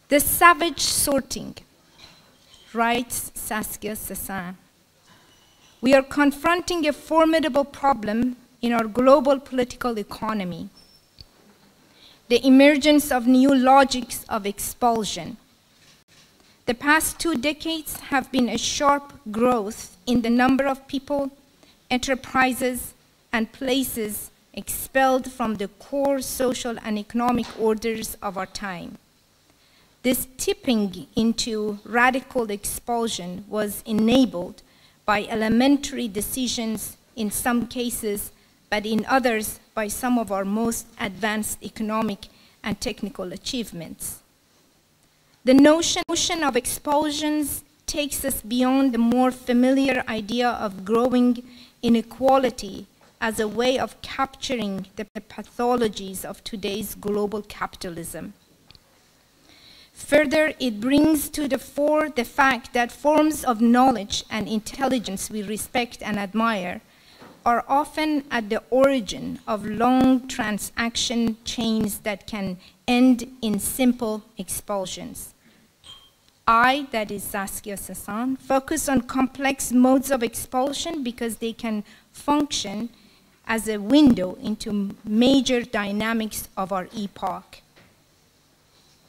The savage sorting, writes Saskia Sassen. We are confronting a formidable problem in our global political economy. The emergence of new logics of expulsion. The past 2 decades have been a sharp growth in the number of people, enterprises, and places expelled from the core social and economic orders of our time. This tipping into radical expulsion was enabled by elementary decisions in some cases, but in others by some of our most advanced economic and technical achievements. The notion of expulsions takes us beyond the more familiar idea of growing inequality as a way of capturing the pathologies of today's global capitalism. Further, it brings to the fore the fact that forms of knowledge and intelligence we respect and admire are often at the origin of long transaction chains that can end in simple expulsions. I, that is Saskia Sassen, focus on complex modes of expulsion because they can function as a window into major dynamics of our epoch.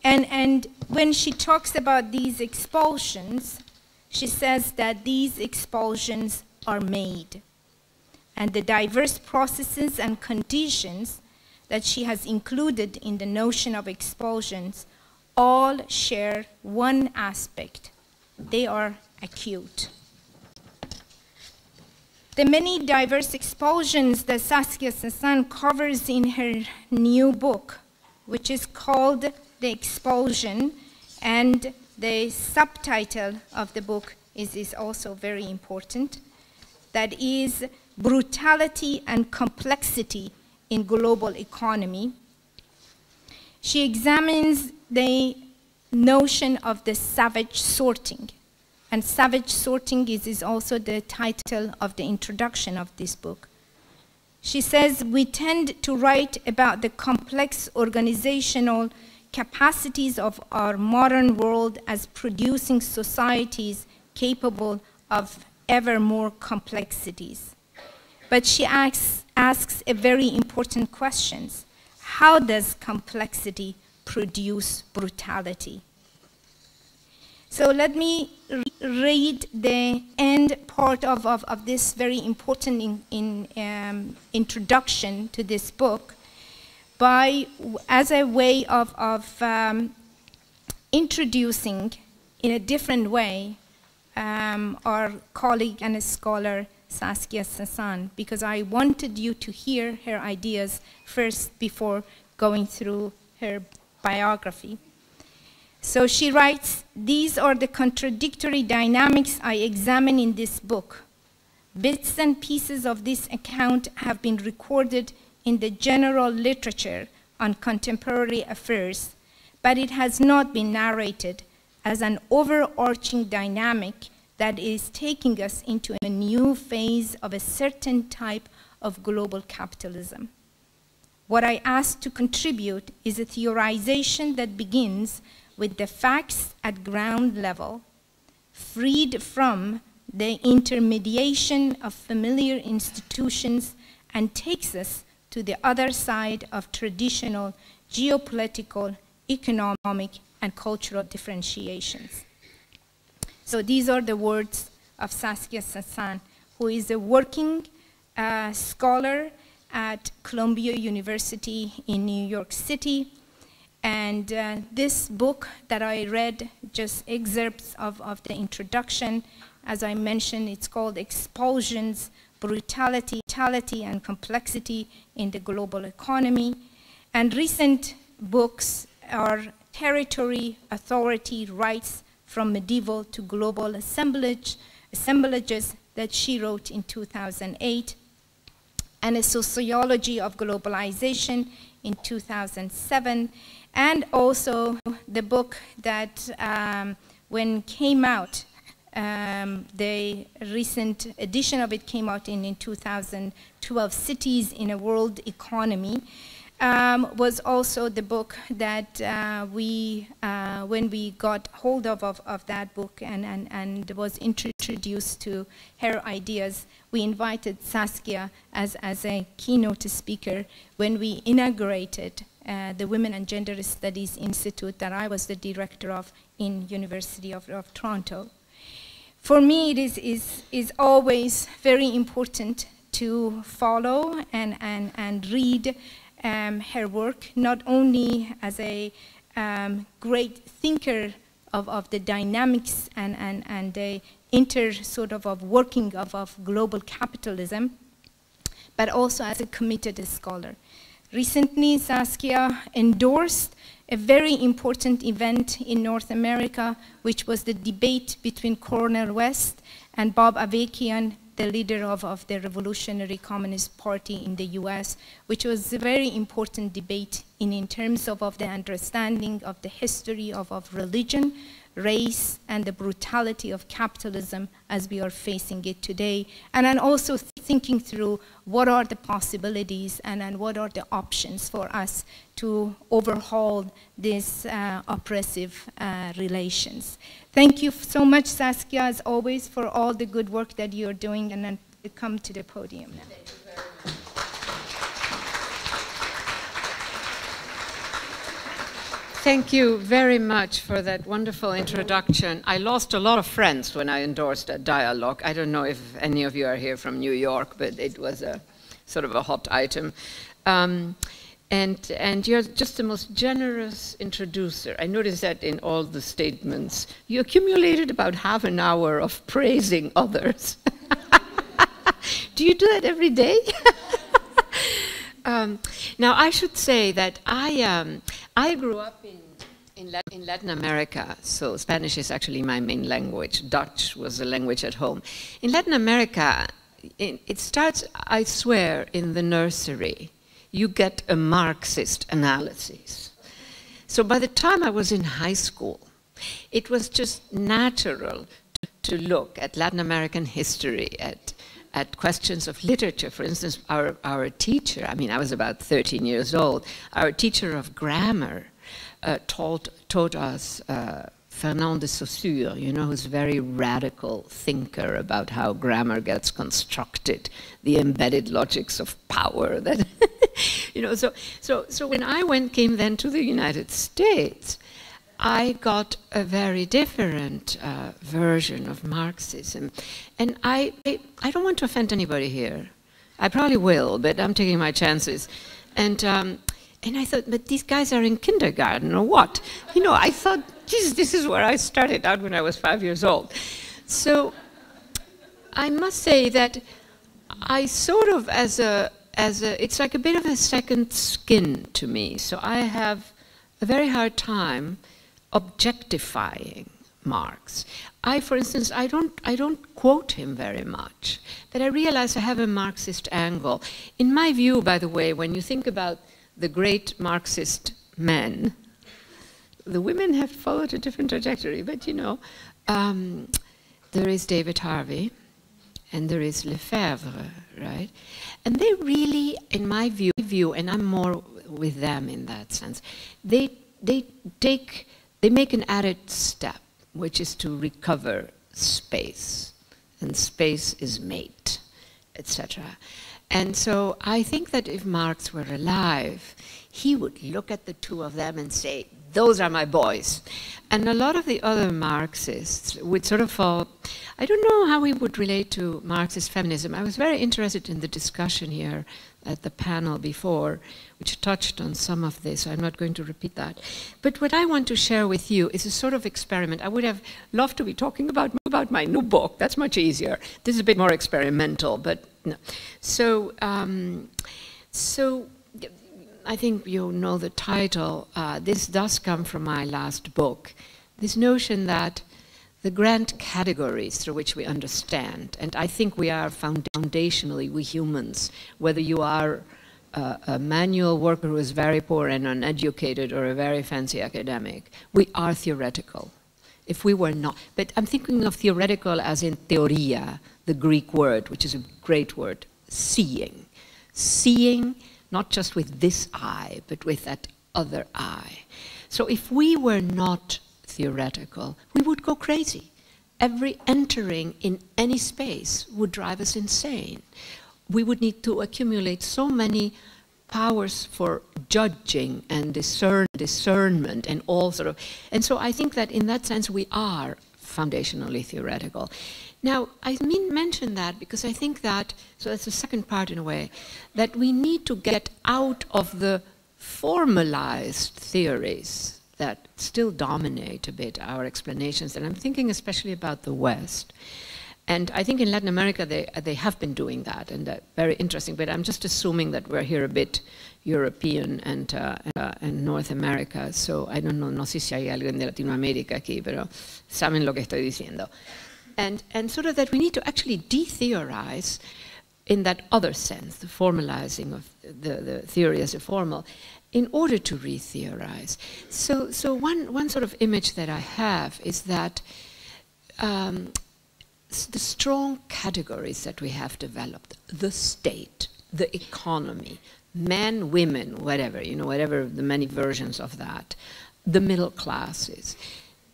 And when she talks about these expulsions, she says that these expulsions are made. And the diverse processes and conditions that she has included in the notion of expulsions all share one aspect. They are acute. The many diverse expulsions that Saskia Sassen covers in her new book, which is called The Expulsion, and the subtitle of the book is also very important, that is Brutality and Complexity in Global Economy. She examines the notion of the savage sorting. And savage sorting is also the title of the introduction of this book. She says, we tend to write about the complex organizational capacities of our modern world as producing societies capable of ever more complexities. But she asks a very important question. How does complexity produce brutality? So let me read the end part of this very important introduction to this book as a way of introducing in a different way our colleague and scholar Saskia Sassen, because I wanted you to hear her ideas first before going through her biography. So she writes, these are the contradictory dynamics I examine in this book. Bits and pieces of this account have been recorded in the general literature on contemporary affairs, but it has not been narrated as an overarching dynamic that is taking us into a new phase of a certain type of global capitalism. What I ask to contribute is a theorization that begins with the facts at ground level, freed from the intermediation of familiar institutions, and takes us to the other side of traditional geopolitical, economic, and cultural differentiations. So these are the words of Saskia Sassen, who is a working scholar at Columbia University in New York City. And this book that I read, just excerpts of the introduction, as I mentioned, it's called Expulsions, Brutality, and Complexity in the Global Economy. And recent books are Territory, Authority, Rights from Medieval to Global Assemblages that she wrote in 2008, and A Sociology of Globalization in 2007, and also the book that when came out, the recent edition of it came out in 2012, Cities in a World Economy, was also the book that when we got hold of that book and was introduced to her ideas, we invited Saskia as a keynote speaker when we inaugurated the Women and Gender Studies Institute that I was the director of in University of Toronto. For me, it is always very important to follow and read her work, not only as a great thinker of the dynamics and the sort of working of global capitalism, but also as a committed scholar. Recently, Saskia endorsed a very important event in North America, which was the debate between Cornel West and Bob Avakian, the leader of the Revolutionary Communist Party in the US, which was a very important debate in terms of the understanding of the history of religion, race, and the brutality of capitalism as we are facing it today. And then also thinking through what are the possibilities and what are the options for us to overhaul these oppressive relations. Thank you so much, Saskia, as always, for all the good work that you're doing, and then come to the podium now. Thank you very much for that wonderful introduction. I lost a lot of friends when I endorsed that dialogue. I don't know if any of you are here from New York, but it was a sort of a hot item. And you're just the most generous introducer. I noticed that in all the statements. You accumulated about half an hour of praising others. Do you do that every day? Now, I should say that I grew up in Latin America, so Spanish is actually my main language. Dutch was the language at home. In Latin America, it starts, I swear, in the nursery. You get a Marxist analysis. So by the time I was in high school, it was just natural to look at Latin American history, at questions of literature. For instance, our teacher, I mean, I was about 13 years old, our teacher of grammar taught us Fernand de Saussure, you know, who's a very radical thinker about how grammar gets constructed, the embedded logics of power. That you know, so when I came then to the United States, I got a very different version of Marxism. And I don't want to offend anybody here. I probably will, but I'm taking my chances. And I thought, but these guys are in kindergarten or what? You know, I thought, geez, this is where I started out when I was 5 years old. So I must say that I sort of, it's like a bit of a second skin to me. So I have a very hard time objectifying Marx. For instance, I don't quote him very much, but I realize I have a Marxist angle. In my view, by the way, when you think about the great Marxist men, the women have followed a different trajectory, but you know, there is David Harvey, and there is Lefebvre, right? And they really, in my view, and I'm more with them in that sense, they make an added step, which is to recover space, and space is mate, etc. And so I think that if Marx were alive, he would look at the two of them and say, those are my boys. And a lot of the other Marxists would sort of fall, I don't know how we would relate to Marxist feminism. I was very interested in the discussion here at the panel before, which touched on some of this. I'm not going to repeat that. But what I want to share with you is a sort of experiment. I would have loved to be talking about my new book. That's much easier. This is a bit more experimental, but no. So I think you know the title. This does come from my last book. This notion that the grand categories through which we understand, and I think we are foundationally, we humans, whether you are a manual worker who is very poor and uneducated or a very fancy academic, we are theoretical. If we were not, but I'm thinking of theoretical as in theoria, the Greek word, which is a great word, seeing. Seeing not just with this I, but with that other I. So if we were not theoretical, we would go crazy. Every entering in any space would drive us insane. We would need to accumulate so many powers for judging and discernment and all sort of, and so I think that in that sense we are foundationally theoretical. Now, I mention that because I think that, so that's the second part in a way, that we need to get out of the formalized theories that still dominate a bit our explanations, and I'm thinking especially about the West. And I think in Latin America they have been doing that, and very interesting, but I'm just assuming that we're here a bit European and North America, so I don't know, no sé si hay alguien de Latinoamérica aquí, pero saben lo que estoy diciendo. And sort of that we need to actually de-theorize in that other sense, the formalizing of the theory as a formal, in order to re-theorize. So one sort of image that I have is that the strong categories that we have developed, the state, the economy, men, women, whatever, you know, whatever the many versions of that, the middle classes,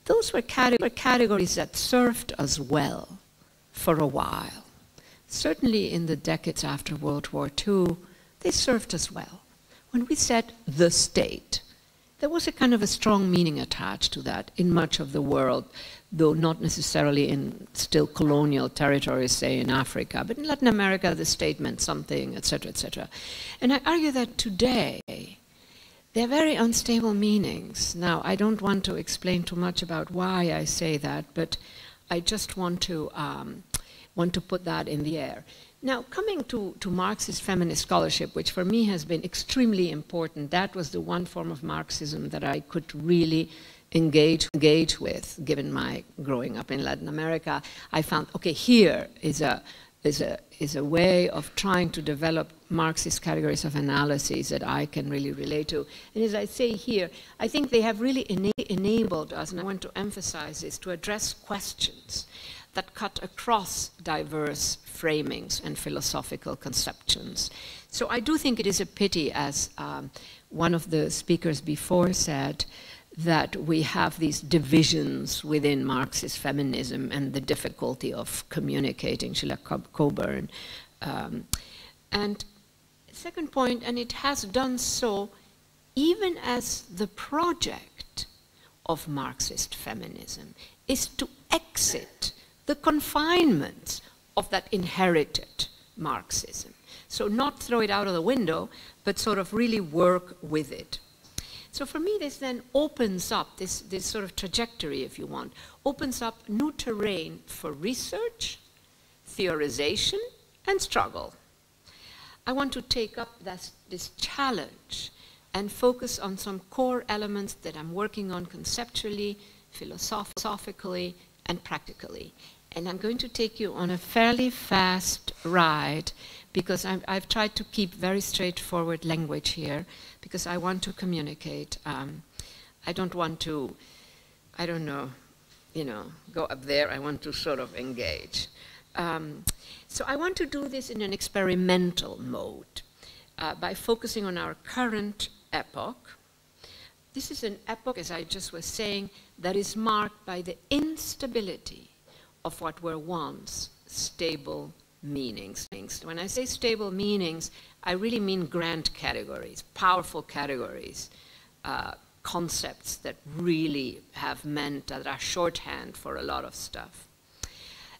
those were categories that served us well for a while. Certainly in the decades after World War II, they served us well. When we said the state, there was a kind of a strong meaning attached to that in much of the world, though not necessarily in still colonial territories, say in Africa, but in Latin America the state meant something, etc., etc. And I argue that today they're very unstable meanings. Now, I don't want to explain too much about why I say that, but I just want to put that in the air. Now, coming to Marxist feminist scholarship, which for me has been extremely important, that was the one form of Marxism that I could really engage with, given my growing up in Latin America. I found, okay, here is a way of trying to develop Marxist categories of analyses that I can really relate to. And as I say here, I think they have really enabled us, and I want to emphasize this, to address questions that cut across diverse framings and philosophical conceptions. So I do think it is a pity, as one of the speakers before said, that we have these divisions within Marxist feminism and the difficulty of communicating, Sheila Coburn. And second point, and it has done so even as the project of Marxist feminism is to exit the confinements of that inherited Marxism. So not throw it out of the window, but sort of really work with it. So for me, this then opens up, this sort of trajectory, if you want, opens up new terrain for research, theorization, and struggle. I want to take up this challenge and focus on some core elements that I'm working on conceptually, philosophically, and practically. And I'm going to take you on a fairly fast ride because I've tried to keep very straightforward language here because I want to communicate. I don't want to, I don't know, you know, go up there. I want to sort of engage. So I want to do this in an experimental mode by focusing on our current epoch. This is an epoch, as I just was saying, that is marked by the instability of what were once stable meanings. When I say stable meanings, I really mean grand categories, powerful categories, concepts that really have meant, that are shorthand for a lot of stuff.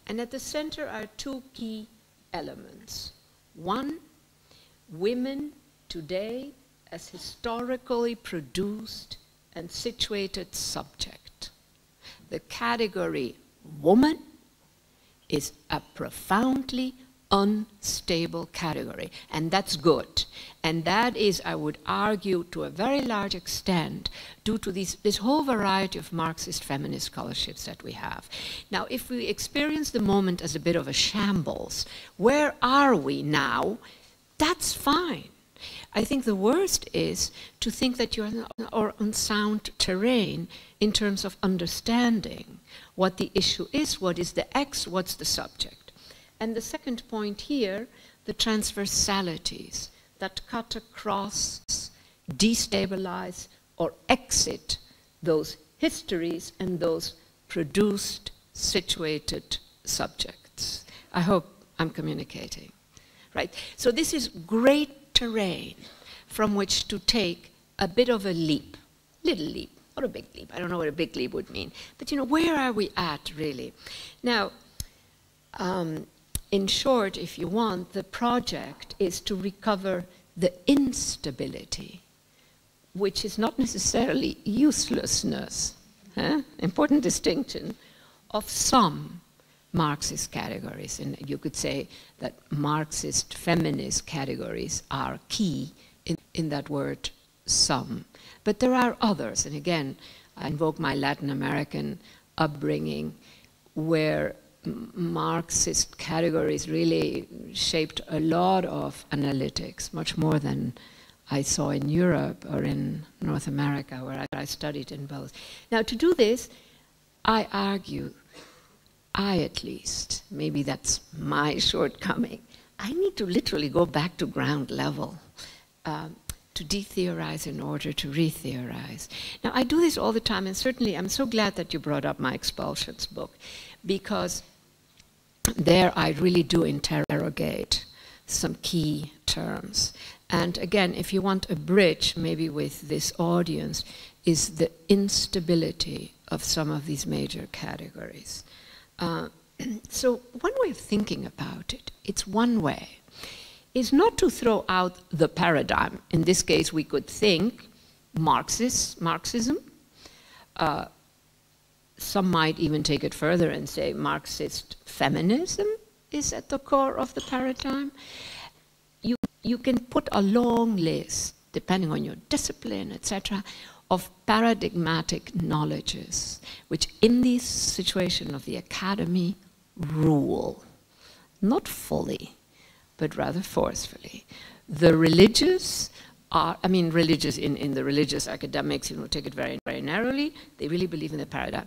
And at the center are two key elements. One, women today as historically produced and situated subject. The category woman is a profoundly unstable category, and that's good. And that is, I would argue, to a very large extent, due to this whole variety of Marxist feminist scholarships that we have. Now, if we experience the moment as a bit of a shambles, where are we now? That's fine. I think the worst is to think that you're on sound terrain in terms of understanding what the issue is, what is the X, what's the subject. And the second point here, the transversalities, that cut across, destabilize, or exit those histories and those produced, situated subjects. I hope I'm communicating, right? So this is great terrain from which to take a bit of a leap, little leap, not a big leap. I don't know what a big leap would mean. But, you know, where are we at, really? Now, in short, if you want, the project is to recover the instability, which is not necessarily uselessness, important distinction, of some Marxist categories. And you could say that Marxist feminist categories are key in that word some. But there are others, and again, I invoke my Latin American upbringing, where Marxist categories really shaped a lot of analytics, much more than I saw in Europe or in North America, where I studied in both. Now, to do this, I argue, I at least, maybe that's my shortcoming, I need to literally go back to ground level to de-theorize in order to re-theorize. Now, I do this all the time, and certainly I'm so glad that you brought up my expulsions book, because there I really do interrogate some key terms. And again, if you want a bridge, maybe with this audience, is the instability of some of these major categories. So one way of thinking about it, it's one way, is not to throw out the paradigm. In this case, we could think Marxism. Some might even take it further and say Marxist feminism is at the core of the paradigm. You can put a long list, depending on your discipline, etc., of paradigmatic knowledges, which in this situation of the academy rule, not fully, but rather forcefully. The religious are, I mean, religious in the religious academics, you know, take it very, very narrowly. They really believe in the paradigm.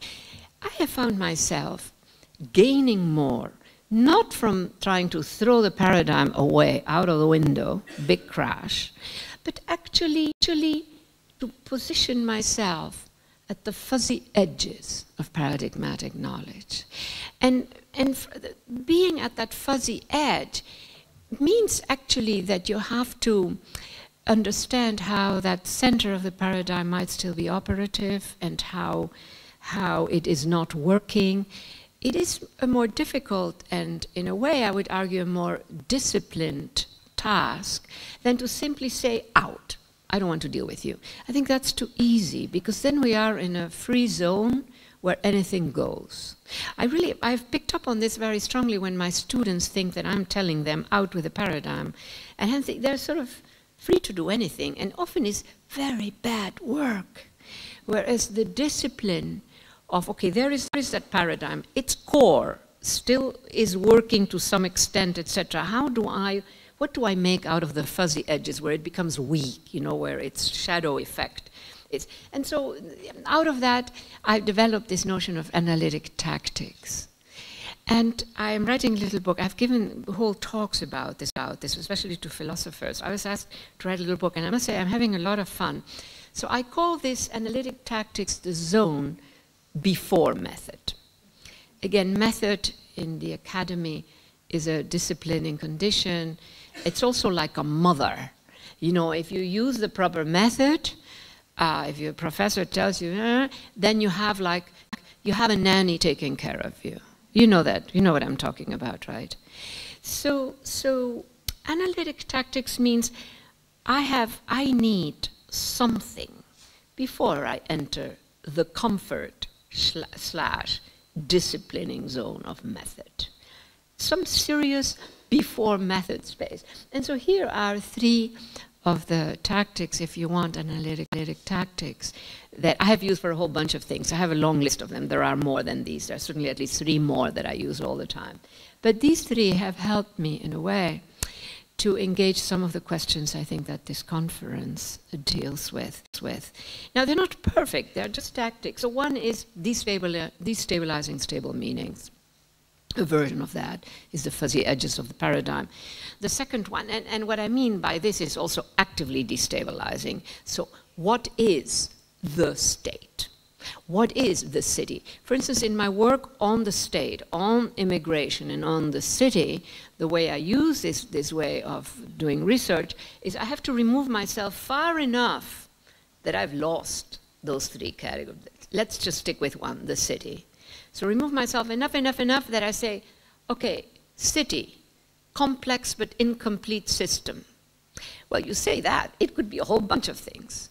I have found myself gaining more, not from trying to throw the paradigm away, out of the window, big crash, but actually to position myself at the fuzzy edges of paradigmatic knowledge. And being at that fuzzy edge means actually that you have to understand how that center of the paradigm might still be operative and how it is not working. It is a more difficult and, in a way, I would argue, a more disciplined task than to simply say, out, I don't want to deal with you. I think that's too easy, because then we are in a free zone where anything goes. I've picked up on this very strongly when my students think that I'm telling them out with a paradigm, and hence they're sort of free to do anything, and often it's very bad work. Whereas the discipline of, okay, there is that paradigm, its core still is working to some extent, etc. What do I make out of the fuzzy edges where it becomes weak, you know, where its shadow effect is? And so out of that, I've developed this notion of analytic tactics. And I'm writing a little book. I've given whole talks about this, especially to philosophers. I was asked to write a little book, and I must say I'm having a lot of fun. So I call this analytic tactics the zone before method. Again, method in the academy is a disciplining condition. It's also like a mother. You know, if you use the proper method, if your professor tells you, then you have a nanny taking care of you. You know that. You know what I'm talking about, right? So analytic tactics means I need something before I enter the comfort / disciplining zone of method. Some serious before method space. And so here are three of the tactics, if you want, analytic tactics, that I have used for a whole bunch of things. I have a long list of them. There are more than these. There are certainly at least 3 more that I use all the time. But these 3 have helped me, in a way, to engage some of the questions I think that this conference deals with. Now, they're not perfect. They're just tactics. So one is destabilizing stable meanings. A version of that is the fuzzy edges of the paradigm. The second one, and what I mean by this is also actively destabilizing. So what is the state? What is the city? For instance, in my work on the state, on immigration and on the city, the way I use this way of doing research is I have to remove myself far enough that I've lost those three categories. Let's just stick with one, the city. So remove myself enough that I say, okay, city, complex but incomplete system. Well, you say that, it could be a whole bunch of things.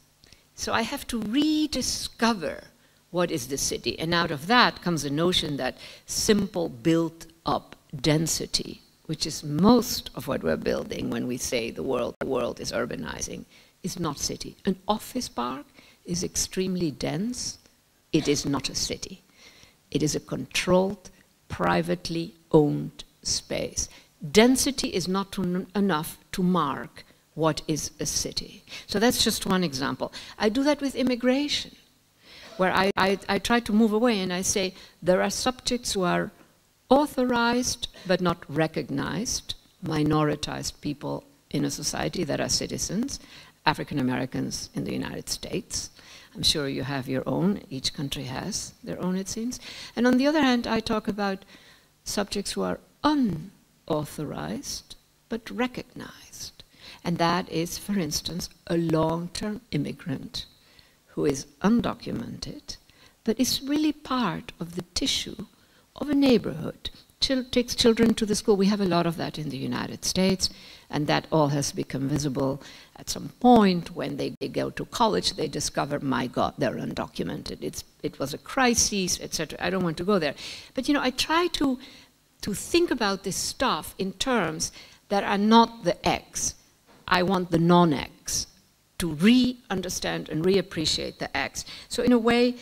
So I have to rediscover what is the city. And out of that comes the notion that simple built-up density, which is most of what we're building when we say the world is urbanizing, is not city. An office park is extremely dense. It is not a city. It is a controlled, privately owned space. Density is not enough to mark what is a city. So that's just one example. I do that with immigration, where I try to move away and I say there are subjects who are authorized but not recognized, minoritized people in a society that are citizens, African Americans in the United States. I'm sure you have your own, each country has their own, it seems. And on the other hand, I talk about subjects who are unauthorized but recognized. And that is, for instance, a long-term immigrant who is undocumented, but is really part of the tissue of a neighborhood. Takes children to the school. We have a lot of that in the United States, and that all has become visible at some point when they go to college. They discover, my God, they're undocumented. It was a crisis, etc. I don't want to go there. But, you know, I try to think about this stuff in terms that are not the X. I want the non-X to re-understand and re-appreciate the X. So in a way,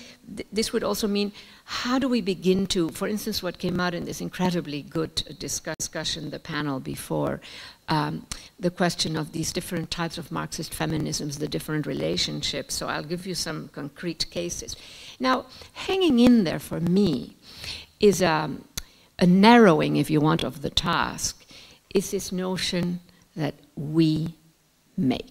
this would also mean, how do we begin to, for instance, what came out in this incredibly good discussion, the panel before, the question of these different types of Marxist feminisms, the different relationships. So I'll give you some concrete cases. Now, hanging in there for me is a narrowing, if you want, of the task, is this notion that we make.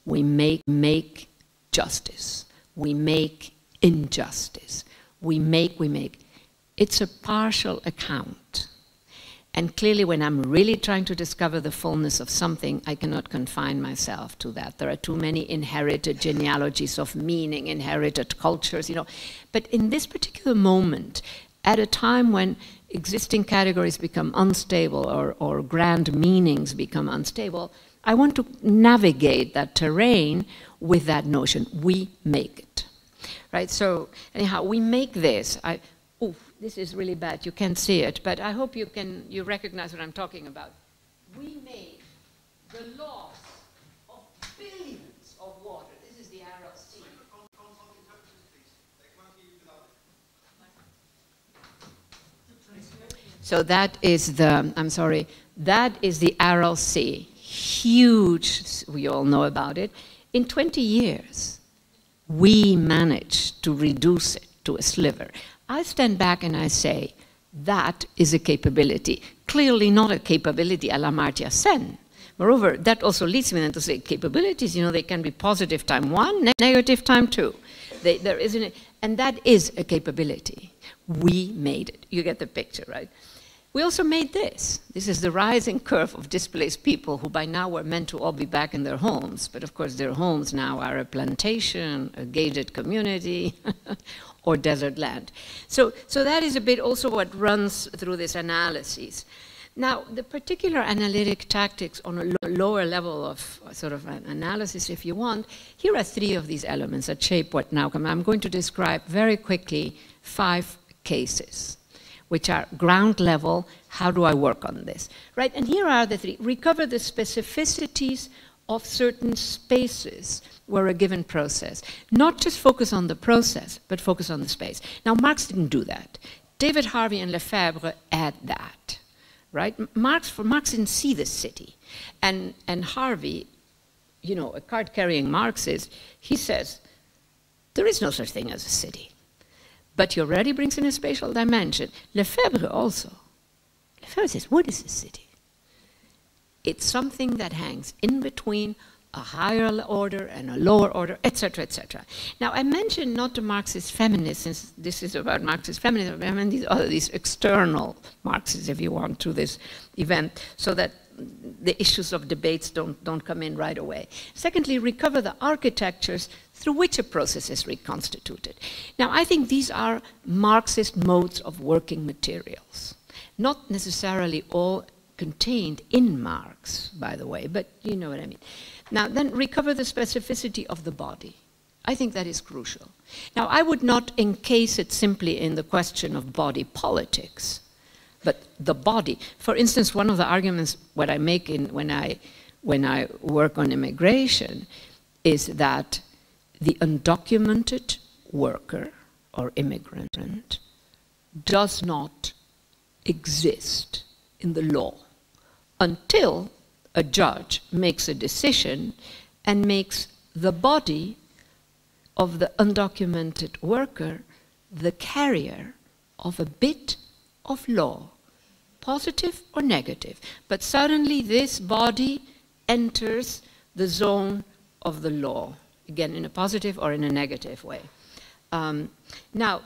We make justice. We make injustice. We make. It's a partial account. And clearly when I'm really trying to discover the fullness of something, I cannot confine myself to that. There are too many inherited genealogies of meaning, inherited cultures, you know. But in this particular moment, at a time when existing categories become unstable or grand meanings become unstable, I want to navigate that terrain with that notion. We make it, right? So anyhow, we make this. This is really bad. You can't see it, but I hope you recognize what I'm talking about. We make the loss of billions of water. This is the RLC. So that is the, I'm sorry, that is the RLC. Huge, we all know about it. In 20 years, we managed to reduce it to a sliver. I stand back and I say, that is a capability. Clearly not a capability a la Amartya Sen. Moreover, that also leads me then to say capabilities, you know, they can be positive time 1, negative time 2. There isn't, and that is a capability. We made it. You get the picture, right? We also made this. This is the rising curve of displaced people who by now were meant to all be back in their homes. But of course, their homes now are a plantation, a gated community, or desert land. So that is a bit also what runs through this analysis. Now, the particular analytic tactics on a lower level of sort of an analysis, if you want, here are 3 of these elements that shape what now come. I'm going to describe very quickly 5 cases, which are ground level, how do I work on this, right? And here are the 3. Recover the specificities of certain spaces where a given process, not just focus on the process, but focus on the space. Now, Marx didn't do that. David Harvey and Lefebvre add that, right? Marx didn't see the city. And Harvey, you know, a card-carrying Marxist, he says, there is no such thing as a city. But he already brings in a spatial dimension. Lefebvre also. Lefebvre says, what is a city? It's something that hangs in between a higher order and a lower order, etc., etc. Now, I mentioned not the Marxist feminists, since this is about Marxist feminism, I mean these external Marxists, if you want, to this event, so that the issues of debates don't come in right away. Secondly, recover the architectures through which a process is reconstituted. Now, I think these are Marxist modes of working materials, not necessarily all contained in Marx, by the way, but you know what I mean. Now, then recover the specificity of the body. I think that is crucial. Now, I would not encase it simply in the question of body politics, but the body. For instance, one of the arguments what I make when I work on immigration is that the undocumented worker or immigrant does not exist in the law until a judge makes a decision and makes the body of the undocumented worker the carrier of a bit of law, positive or negative. But suddenly this body enters the zone of the law, again in a positive or in a negative way. Now,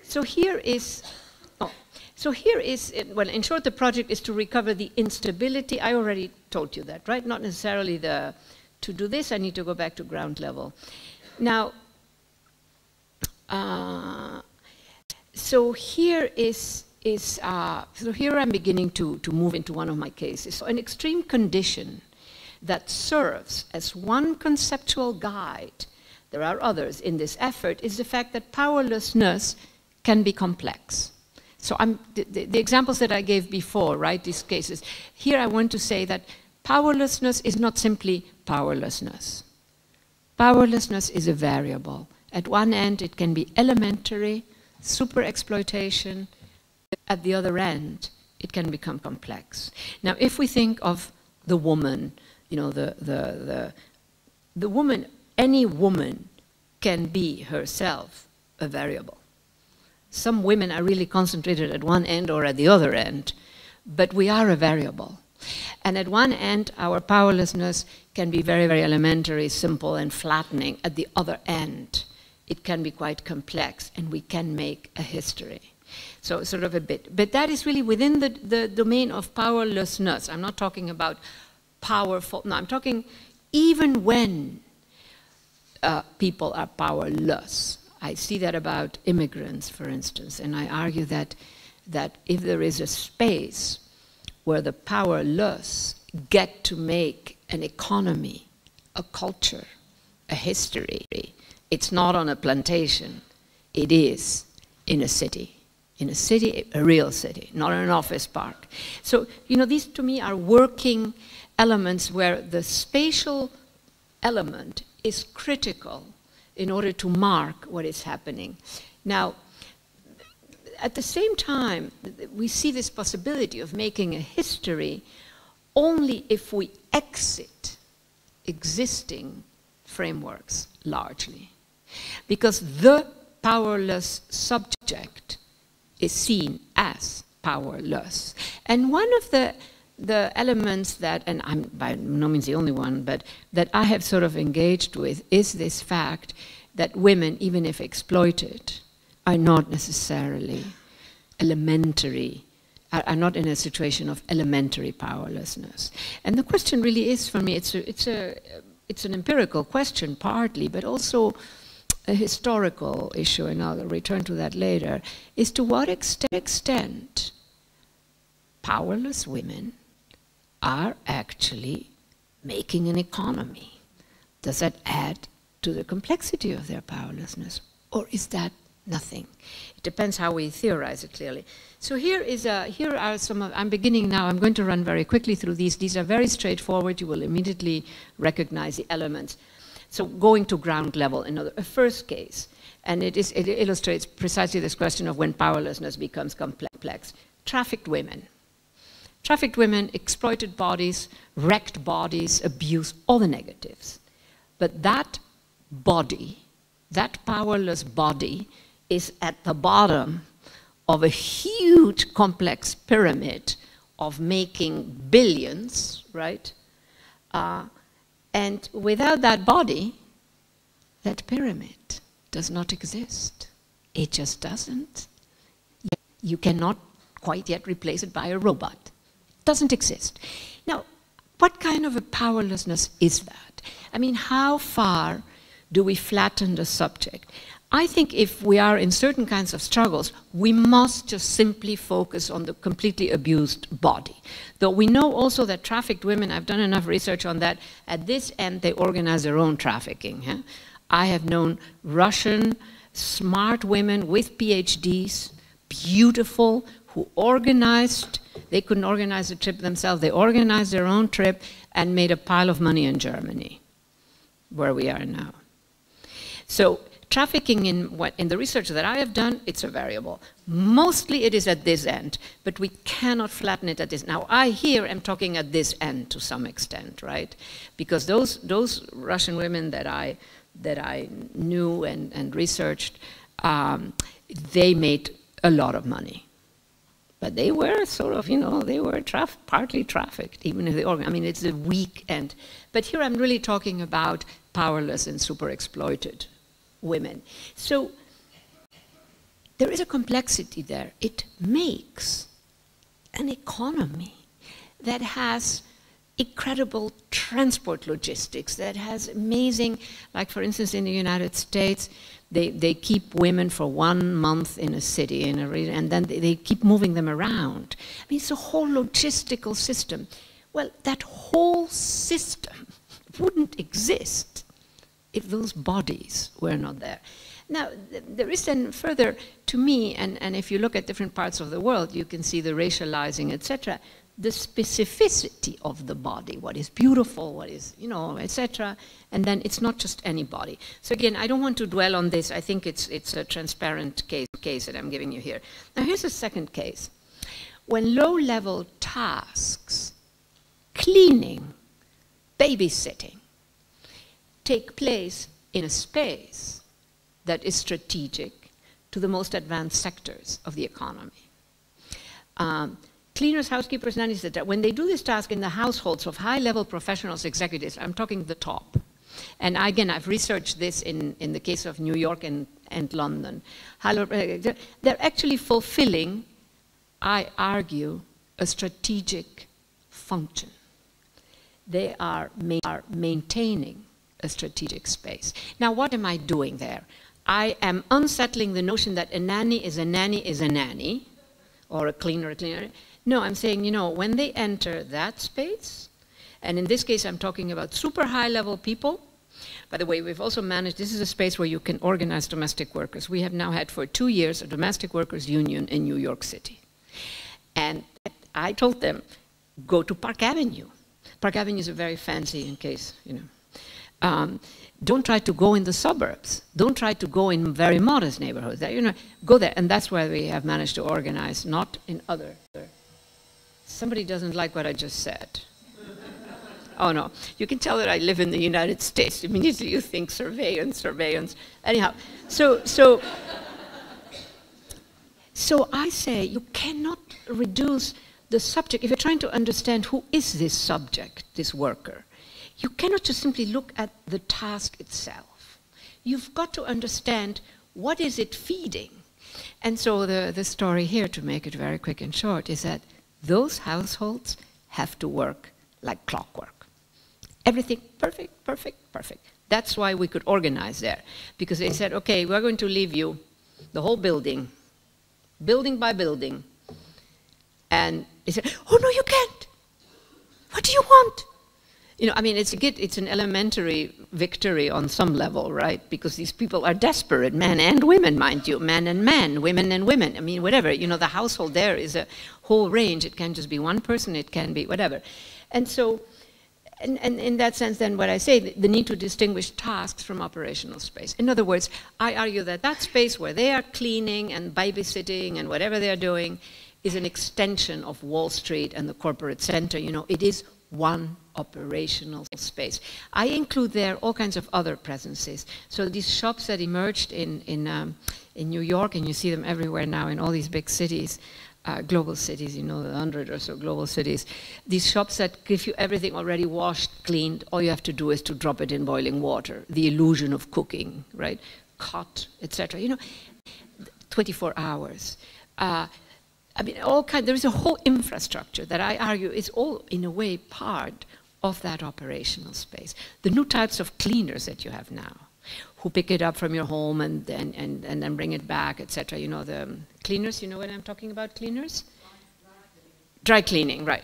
so here is, well, in short, the project is to recover the instability. I already told you that, right? Not necessarily to do this, I need to go back to ground level. Now, so here so here I'm beginning to move into one of my cases. So an extreme condition that serves as one conceptual guide, there are others in this effort, is the fact that powerlessness can be complex. So the examples that I gave before, right, these cases, here I want to say that powerlessness is not simply powerlessness. Powerlessness is a variable. At one end, it can be elementary, super exploitation. At the other end, it can become complex. Now, if we think of the woman, you know, the woman, any woman can be herself a variable. Some women are really concentrated at one end or at the other end, but we are a variable. And at one end, our powerlessness can be very, very elementary, simple, and flattening. At the other end, it can be quite complex, and we can make a history. So sort of a bit. But that is really within the domain of powerlessness. I'm not talking about powerful. No, I'm talking even when people are powerless. I see that about immigrants, for instance, and I argue that if there is a space where the powerless get to make an economy, a culture, a history, it's not on a plantation, it is in a city. In a city, a real city, not in an office park. So, you know, these to me are working elements where the spatial element is critical in order to mark what is happening. Now, at the same time, we see this possibility of making a history only if we exit existing frameworks largely. Because the powerless subject is seen as powerless. And one of the elements that, and I'm by no means the only one, but that I have sort of engaged with is this fact that women, even if exploited, are not necessarily elementary, are not in a situation of elementary powerlessness. And the question really is, for me, it's an empirical question partly, but also a historical issue, and I'll return to that later, is to what extent powerless women are actually making an economy. Does that add to the complexity of their powerlessness, or is that nothing? It depends how we theorize it, clearly. So here are some of, I'm beginning now, I'm going to run very quickly through these. These are very straightforward, you will immediately recognize the elements. So going to ground level, a first case, and it illustrates precisely this question of when powerlessness becomes complex. Trafficked women. Trafficked women, exploited bodies, wrecked bodies, abuse, all the negatives. But that body, that powerless body, is at the bottom of a huge complex pyramid of making billions, right? And without that body, that pyramid does not exist. It just doesn't. You cannot quite yet replace it by a robot. It doesn't exist. Now, what kind of a powerlessness is that? I mean, how far do we flatten the subject? I think if we are in certain kinds of struggles, we must just simply focus on the completely abused body. Though we know also that trafficked women, I've done enough research on that, at this end they organize their own trafficking. Huh? I have known Russian smart women with PhDs, beautiful, who organized, they couldn't organize the trip themselves, they organized their own trip and made a pile of money in Germany, where we are now. So trafficking in the research that I have done, it's a variable. Mostly it is at this end, but we cannot flatten it at this. Now I here am talking at this end to some extent, right? Because those Russian women that I knew and researched, they made a lot of money. But they were sort of, you know, they were partly trafficked, even if they organized. I mean, it's a weak end. But here I'm really talking about powerless and super exploited women. So there is a complexity there. It makes an economy that has incredible transport logistics, that has amazing, like for instance in the United States, they keep women for 1 month in a city, in a region, and then they keep moving them around. I mean, it's a whole logistical system. Well, that whole system wouldn't exist if those bodies were not there. Now, there is then further, to me, and if you look at different parts of the world, you can see the racializing, etc., the specificity of the body, what is beautiful, what is, you know, etc., and then it's not just any body. So again, I don't want to dwell on this. I think it's a transparent case that I'm giving you here. Now, here's a second case. When low-level tasks, cleaning, babysitting, take place in a space that is strategic to the most advanced sectors of the economy. Cleaners, housekeepers, nannies, etc., when they do this task in the households of high-level professionals, executives, I'm talking the top. And again, I've researched this in the case of New York and London. They're actually fulfilling, I argue, a strategic function. They are maintaining a strategic space. Now, what am I doing there? I am unsettling the notion that a nanny is a nanny is a nanny, or a cleaner. No, I'm saying, you know, when they enter that space, and in this case I'm talking about super high-level people. By the way, we've also managed, this is a space where you can organize domestic workers. We have now had for 2 years a domestic workers union in New York City. And I told them, go to Park Avenue. Park Avenue is a very fancy, in case, you know. Don't try to go in the suburbs. Don't try to go in very modest neighborhoods. You know, go there, and that's where we have managed to organize, not in other. Somebody doesn't like what I just said. Oh no, you can tell that I live in the United States. Immediately you think surveillance. Anyhow, so I say you cannot reduce the subject. If you're trying to understand who is this subject, this worker, you cannot just simply look at the task itself. You've got to understand what is it feeding. And so the story here, to make it very quick and short, is that those households have to work like clockwork. Everything perfect, perfect, perfect. That's why we could organize there. Because they said, okay, we're going to leave you the whole building, building by building. And they said, oh no, you can't. What do you want? You know, I mean, it's an elementary victory on some level, right? Because these people are desperate, men and women, mind you, men and men, women and women. I mean, whatever. You know, the household there is a whole range. It can just be one person. It can be whatever. And so, and in that sense, then what I say, the need to distinguish tasks from operational space. In other words, I argue that that space where they are cleaning and babysitting and whatever they're doing is an extension of Wall Street and the corporate center. You know, it is one operational space. I include there all kinds of other presences. So these shops that emerged in in New York, and you see them everywhere now in all these big cities, global cities, you know, the 100 or so global cities. These shops that give you everything already washed, cleaned, all you have to do is to drop it in boiling water. The illusion of cooking, right? Cut, etc. You know, 24 hours. I mean, there is a whole infrastructure that I argue is all, in a way, part of that operational space. The new types of cleaners that you have now, who pick it up from your home and then bring it back, etc. You know, the cleaners, you know what I'm talking about, cleaners? Dry cleaning, right.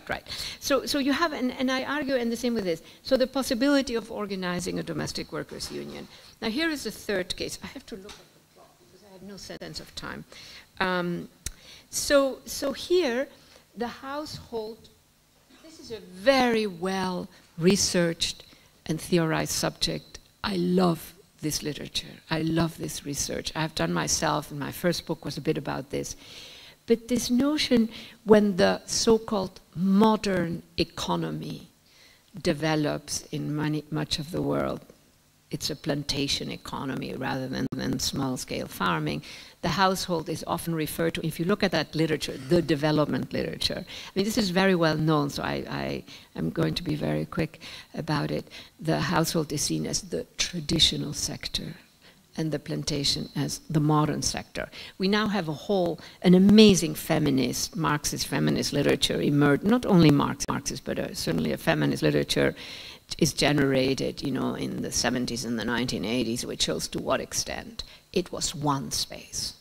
So you have, and I argue, and the same with this, so the possibility of organizing a domestic workers' union. Now here is the third case. I have to look at the clock because I have no sense of time. So here, the household, this is a very well researched and theorized subject. I love this literature. I love this research. I've done myself, and my first book was a bit about this. But this notion, when the so-called modern economy develops in much of the world, it's a plantation economy rather than small-scale farming. The household is often referred to, if you look at that literature, the development literature. I mean, this is very well known, so I am going to be very quick about it. The household is seen as the traditional sector and the plantation as the modern sector. We now have an amazing feminist, Marxist feminist literature emerged, not only Marxist, but certainly a feminist literature is generated, you know, in the 70s and the 1980s, which shows to what extent it was one space.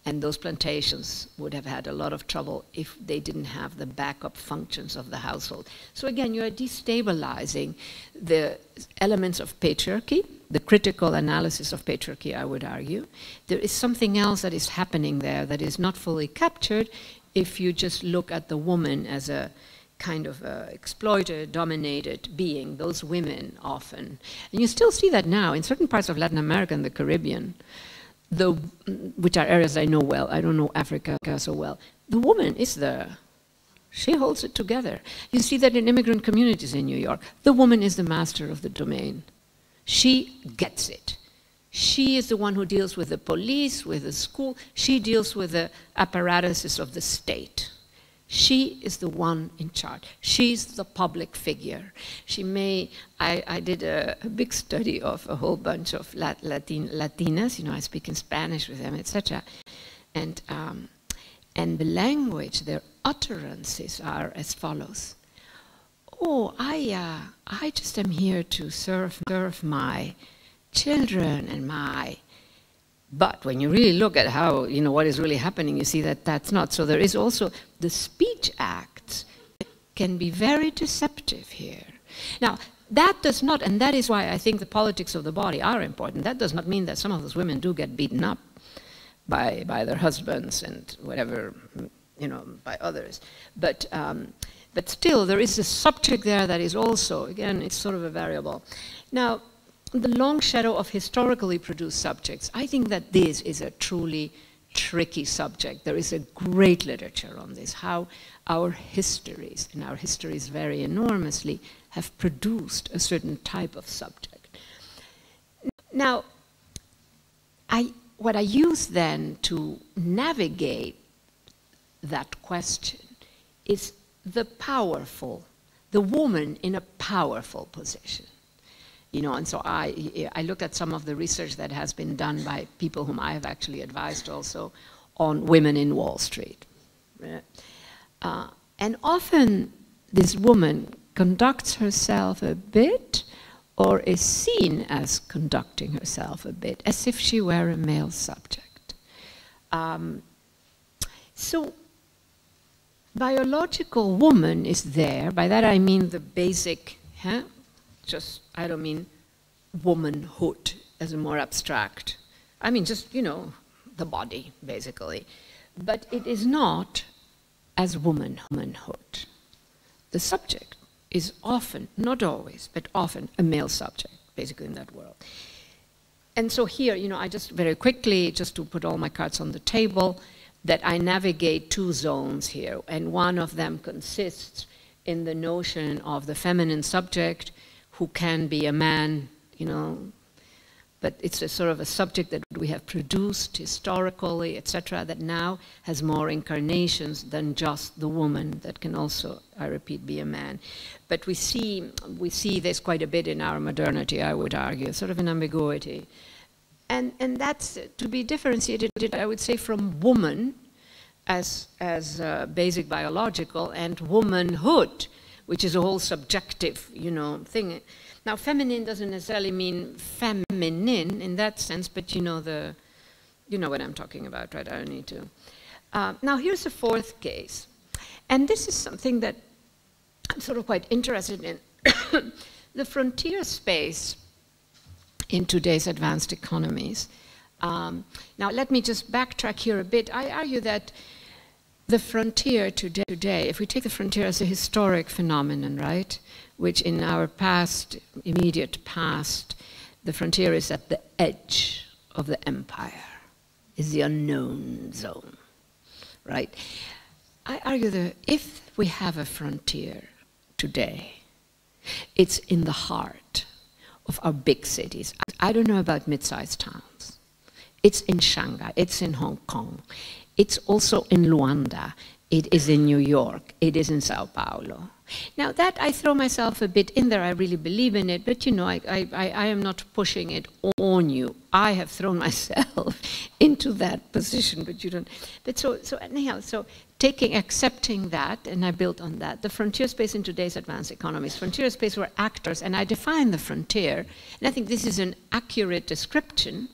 And those plantations would have had a lot of trouble if they didn't have the backup functions of the household. So again, you are destabilizing the elements of patriarchy, the critical analysis of patriarchy, I would argue. There is something else that is happening there that is not fully captured if you just look at the woman as a kind of exploited, dominated being, those women often. And you still see that now in certain parts of Latin America and the Caribbean, which are areas I know well. I don't know Africa so well. The woman is she holds it together. You see that in immigrant communities in New York. The woman is the master of the domain. She gets it. She is the one who deals with the police, with the school. She deals with the apparatuses of the state. She is the one in charge. She's the public figure. She may, I did a big study of a whole bunch of Latinas, you know, I speak in Spanish with them, etc. And the language, their utterances are as follows. Oh, I just am here to serve my children and my... But when you really look at how, you know, what is really happening, you see that that's not. So there is also the speech acts can be very deceptive here. Now, that does not, and that is why I think the politics of the body are important. That does not mean that some of those women do get beaten up by their husbands and whatever, you know, by others. But still, there is a subject there that is also, again, it's sort of a variable. Now, the long shadow of historically produced subjects, I think that this is a truly tricky subject. There is a great literature on this, how our histories, and our histories vary enormously, have produced a certain type of subject. Now, what I use then to navigate that question is the powerful, the woman in a powerful position. You know, and so I looked at some of the research that has been done by people whom I have actually advised also on women in Wall Street. And often this woman conducts herself a bit or is seen as conducting herself a bit as if she were a male subject. So biological woman is there. By that I mean the basic, I don't mean womanhood as a more abstract. I mean just, you know, the body, basically. But it is not as womanhood. The subject is often, not always, but often a male subject, basically in that world. And so here, you know, I just very quickly, just to put all my cards on the table, that I navigate two zones here. And one of them consists in the notion of the feminine subject, who can be a man, you know, but it's a sort of a subject that we have produced historically, etc., that now has more incarnations than just the woman that can also, I repeat, be a man. But we see this quite a bit in our modernity, I would argue, sort of an ambiguity. And that's to be differentiated, I would say, from woman as basic biological and womanhood, which is a whole subjective, you know, thing. Now, feminine doesn't necessarily mean feminine in that sense, but you know what I'm talking about, right? I don't need to. Now, here's a fourth case. And this is something that I'm sort of quite interested in. The frontier space in today's advanced economies. Now, let me just backtrack here a bit. I argue that the frontier today, if we take the frontier as a historic phenomenon, right, which in our past, immediate past, the frontier is at the edge of the empire, is the unknown zone, right? I argue that if we have a frontier today, it's in the heart of our big cities. I don't know about mid-sized towns. It's in Shanghai, it's in Hong Kong, it's also in Luanda, it is in New York, it is in Sao Paulo. Now that I throw myself a bit in there, I really believe in it, but you know, I am not pushing it on you. I have thrown myself into that position, but you don't. But so anyhow, so accepting that, and I built on that, the frontier space in today's advanced economies, frontier space where actors, and I define the frontier, and I think this is an accurate description,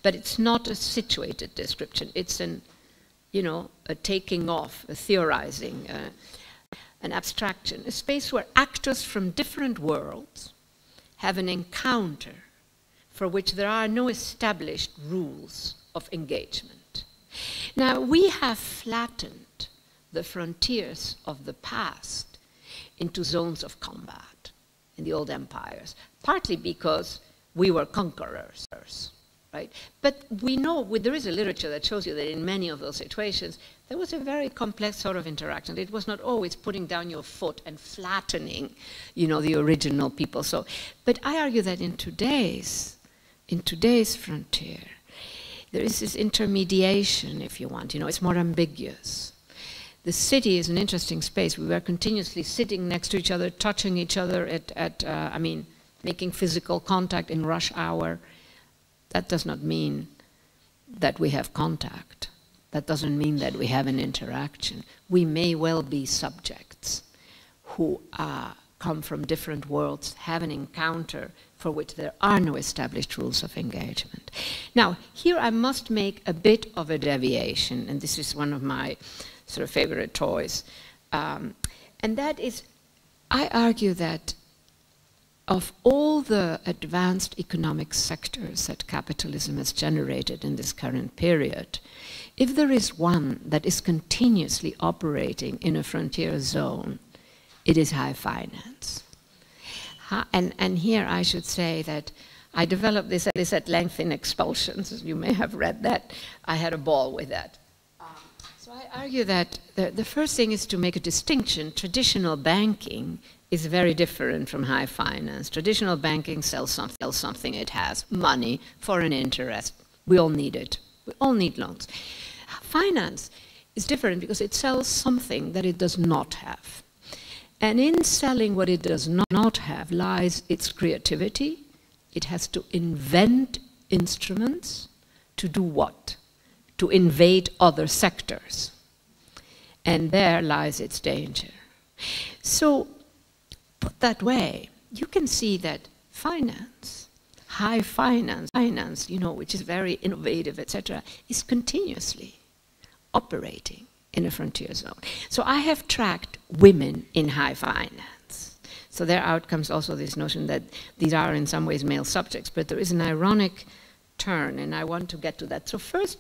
but it's not a situated description. It's an, you know, a taking off, a theorizing, an abstraction, a space where actors from different worlds have an encounter for which there are no established rules of engagement. Now, we have flattened the frontiers of the past into zones of combat in the old empires, partly because we were conquerors, right? But we know, there is a literature that shows you that in many of those situations, there was a very complex sort of interaction. It was not always putting down your foot and flattening, you know, the original people. So, but I argue that in today's frontier, there is this intermediation, if you want. You know, it's more ambiguous. The city is an interesting space. We were continuously sitting next to each other, touching each other I mean, making physical contact in rush hour. That does not mean that we have contact. That doesn't mean that we have an interaction. We may well be subjects who come from different worlds, have an encounter for which there are no established rules of engagement. Now, here I must make a bit of a deviation, and this is one of my sort of favorite toys. And that is, I argue that of all the advanced economic sectors that capitalism has generated in this current period, if there is one that is continuously operating in a frontier zone, it is high finance. And here I should say that I developed this at length in Expulsions. You may have read that. I had a ball with that. So I argue that the first thing is to make a distinction. Traditional banking is very different from high finance. Traditional banking sells something, it has money for an interest. We all need it. We all need loans. Finance is different because it sells something that it does not have. And in selling what it does not have lies its creativity. It has to invent instruments to do what? To invade other sectors. And there lies its danger. So, put that way, you can see that finance, high finance, you know, which is very innovative, etc., is continuously operating in a frontier zone. So I have tracked women in high finance. So there out comes also this notion that these are in some ways male subjects, but there is an ironic turn, and I want to get to that. So first,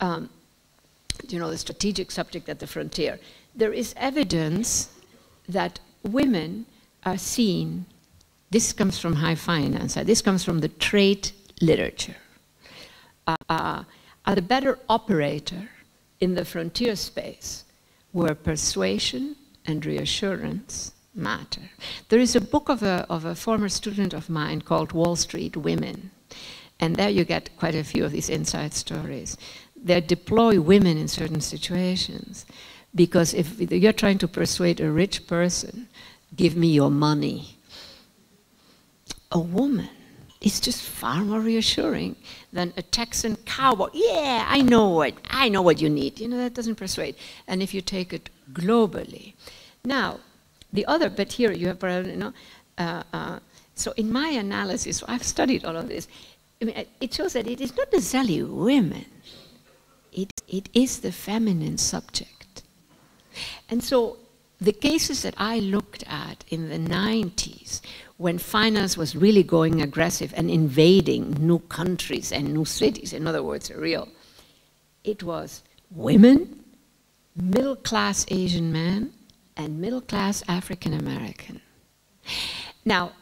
you know, the strategic subject at the frontier. There is evidence that women are seen, this comes from high finance, this comes from the trade literature, are the better operator in the frontier space where persuasion and reassurance matter. There is a book of a former student of mine called Wall Street Women, And there you get quite a few of these inside stories. They deploy women in certain situations, because if you're trying to persuade a rich person, give me your money, a woman is just far more reassuring than a Texan cowboy. Yeah, I know what you need. You know, that doesn't persuade. And if you take it globally. Now, the other, but here you have, you know, so in my analysis, so I've studied all of this, I mean, it shows that it is not necessarily women. It is the feminine subject. And so the cases that I looked at in the 90s, when finance was really going aggressive and invading new countries and new cities, in other words, it was women, middle-class Asian men, and middle-class African American. Now,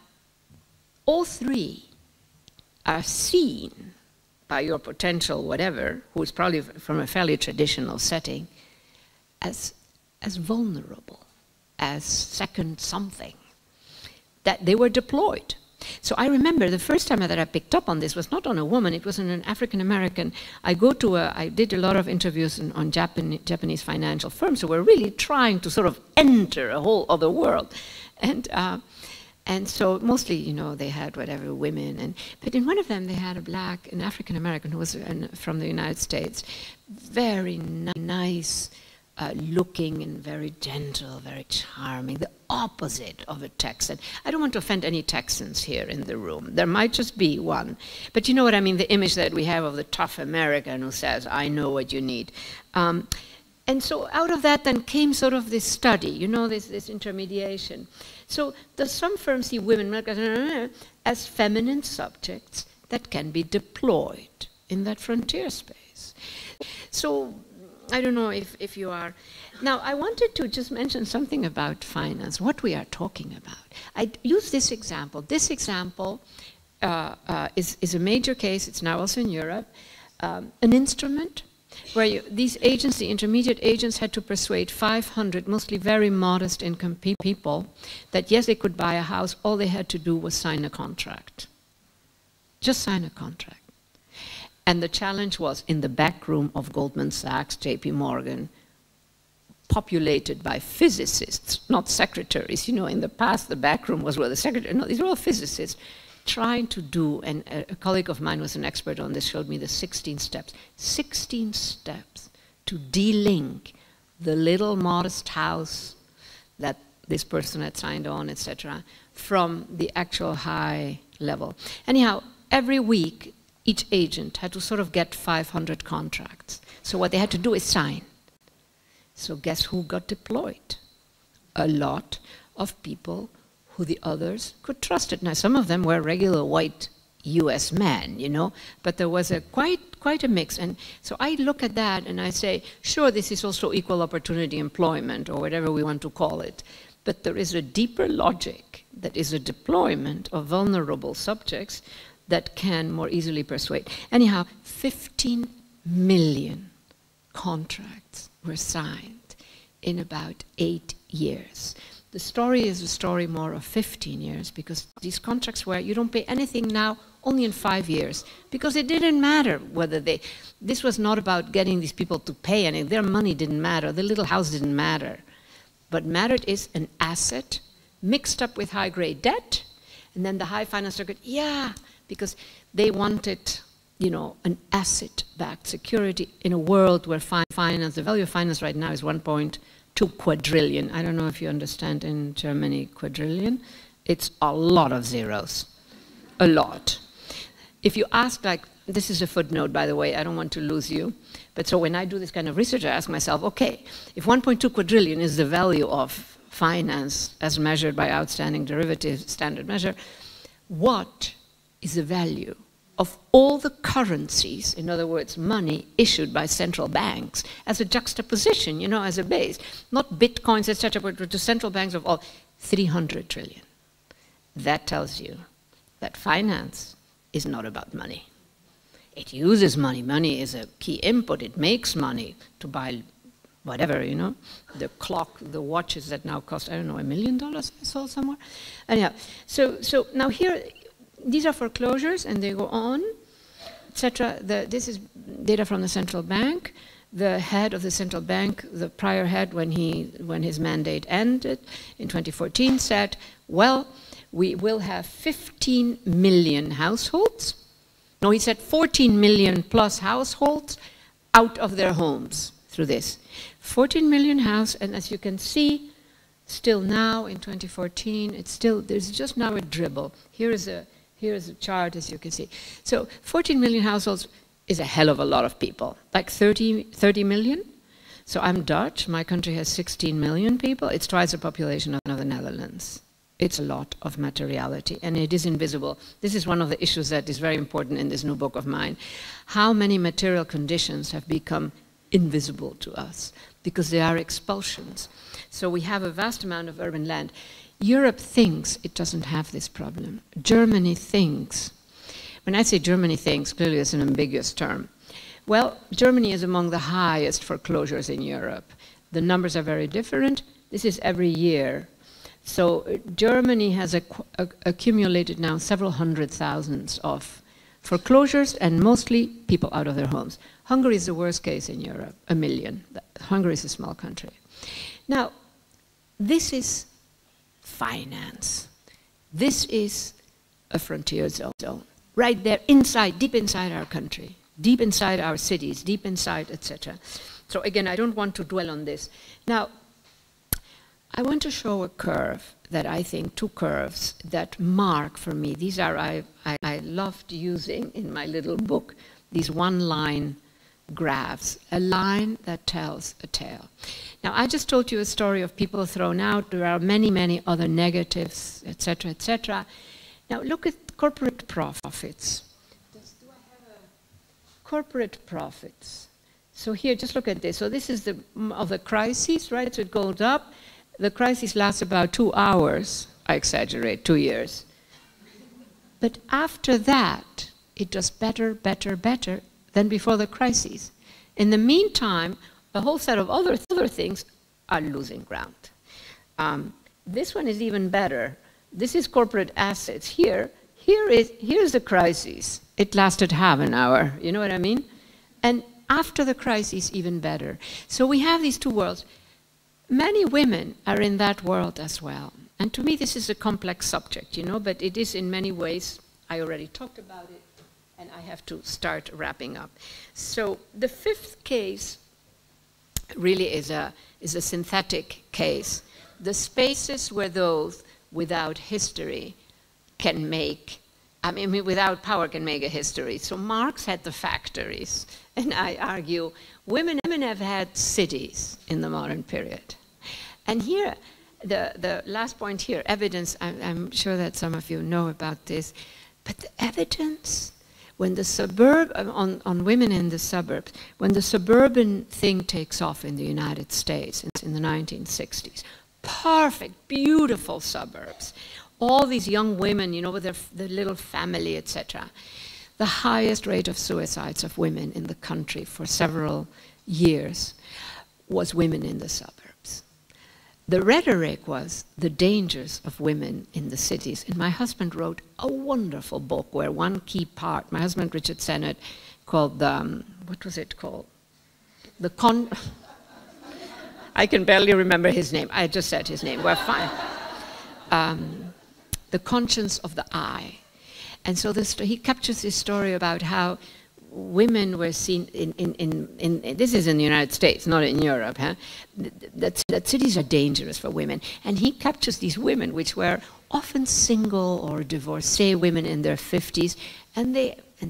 all three are seen by your potential whatever, who is probably from a fairly traditional setting, as vulnerable, as second something, that they were deployed. So I remember the first time that I picked up on this was not on a woman, it was on an African American. I did a lot of interviews on Japanese financial firms who were really trying to sort of enter a whole other world. And so mostly, you know, they had whatever women, but in one of them they had an African American who was from the United States, very nice looking and very gentle, very charming, the opposite of a Texan. I don't want to offend any Texans here in the room. There might just be one. But you know what I mean, the image that we have of the tough American who says, I know what you need. And so out of that then came sort of this study, you know, this intermediation. So some firms see women as feminine subjects that can be deployed in that frontier space. So I don't know if you are. Now, I wanted to just mention something about finance, what we are talking about. I use this example. This example is a major case. It's now also in Europe. An instrument where these agents, the intermediate agents, had to persuade 500, mostly very modest income people, that yes, they could buy a house. All they had to do was sign a contract. Just sign a contract. And the challenge was in the back room of Goldman Sachs, JP Morgan, populated by physicists, not secretaries. You know, in the past, the back room was where the secretary, no, these are all physicists, trying to do, and a colleague of mine was an expert on this, showed me the 16 steps. 16 steps to de-link the little modest house that this person had signed on, etc., from the actual high level. Anyhow, every week, each agent had to sort of get 500 contracts. So what they had to do is sign. So guess who got deployed? A lot of people who the others could trust it. Now, some of them were regular white US men, you know, but there was quite a mix. And so I look at that and I say, sure, this is also equal opportunity employment or whatever we want to call it. But there is a deeper logic that is a deployment of vulnerable subjects that can more easily persuade. Anyhow, 15 million contracts were signed in about 8 years. The story is a story more of 15 years, because these contracts where you don't pay anything now, only in 5 years, because it didn't matter whether this was not about getting these people to pay anything. Their money didn't matter, the little house didn't matter. What mattered is an asset mixed up with high-grade debt, and then the high finance circuit, yeah, because they wanted, you know, an asset-backed security in a world where finance, the value of finance right now is 1.2 quadrillion. I don't know if you understand in Germany quadrillion. It's a lot of zeros, a lot. If you ask, like, this is a footnote, by the way, I don't want to lose you. But so when I do this kind of research, I ask myself, okay, if 1.2 quadrillion is the value of finance as measured by outstanding derivatives standard measure, what is the value of all the currencies, in other words, money issued by central banks as a juxtaposition, you know, as a base, not bitcoins, etc., but to central banks of all, 300 trillion. That tells you that finance is not about money. It uses money. Money is a key input. It makes money to buy whatever, you know, the clock, the watches that now cost, I don't know, $1 million I saw somewhere. Anyhow, so now here, these are foreclosures, and they go on. etc. This is data from the central bank. The head of the central bank, the prior head, when his mandate ended in 2014, said, well, we will have 15 million households. No, he said 14 million plus households out of their homes through this. 14 million houses, and as you can see, still now in 2014, there's just now a dribble. Here is a chart, as you can see. So 14 million households is a hell of a lot of people, like 30 million. So I'm Dutch, my country has 16 million people. It's twice the population of the Netherlands. It's a lot of materiality, and it is invisible. This is one of the issues that is very important in this new book of mine. How many material conditions have become invisible to us because they are expulsions. So we have a vast amount of urban land. Europe thinks it doesn't have this problem. Germany thinks. When I say Germany thinks, clearly it's an ambiguous term. Well, Germany is among the highest foreclosures in Europe. The numbers are very different. This is every year. So Germany has accumulated now several hundred thousands of foreclosures, and mostly people out of their homes. Hungary is the worst case in Europe, 1 million. Hungary is a small country. Now, this is finance. This is a frontier zone. Right there, inside, deep inside our country, deep inside our cities, deep inside, etc. So again, I don't want to dwell on this. Now, I want to show a curve that I think, two curves that mark for me. These are, I loved using in my little book, these one-line graphs, a line that tells a tale. Now, I just told you a story of people thrown out. There are many, many other negatives, etc., etc. Now, look at corporate profits. Do I have a corporate profits? So here, just look at this. So this is of the crises, right? So it goes up. The crisis lasts about 2 hours. I exaggerate, 2 years. But after that, it does better, better, better than before the crisis. In the meantime, a whole set of other things are losing ground. This one is even better. This is corporate assets. Here's the crisis. It lasted half an hour, you know what I mean? And after the crisis, even better. So we have these two worlds. Many women are in that world as well. And to me, this is a complex subject, you know, but it is in many ways. I already talked about it, and I have to start wrapping up. So the fifth case really is a synthetic case. The spaces where those without history can make, without power can make a history. So Marx had the factories, and I argue women have had cities in the modern period. And here, the last point here, evidence, I'm sure that some of you know about this, but the evidence, when the on women in the suburbs, when the suburban thing takes off in the United States in the 1960s, perfect, beautiful suburbs, all these young women, you know, with their little family, etc. The highest rate of suicides of women in the country for several years was women in the suburbs. The rhetoric was the dangers of women in the cities. And my husband wrote a wonderful book where one key part, my husband Richard Sennett, called what was it called? I can barely remember his name. I just said his name. We're fine. The Conscience of the Eye. And so he captures this story about how women were seen this is in the United States, not in Europe, huh? that cities are dangerous for women. And he captures these women, which were often single or divorcee women in their 50s, and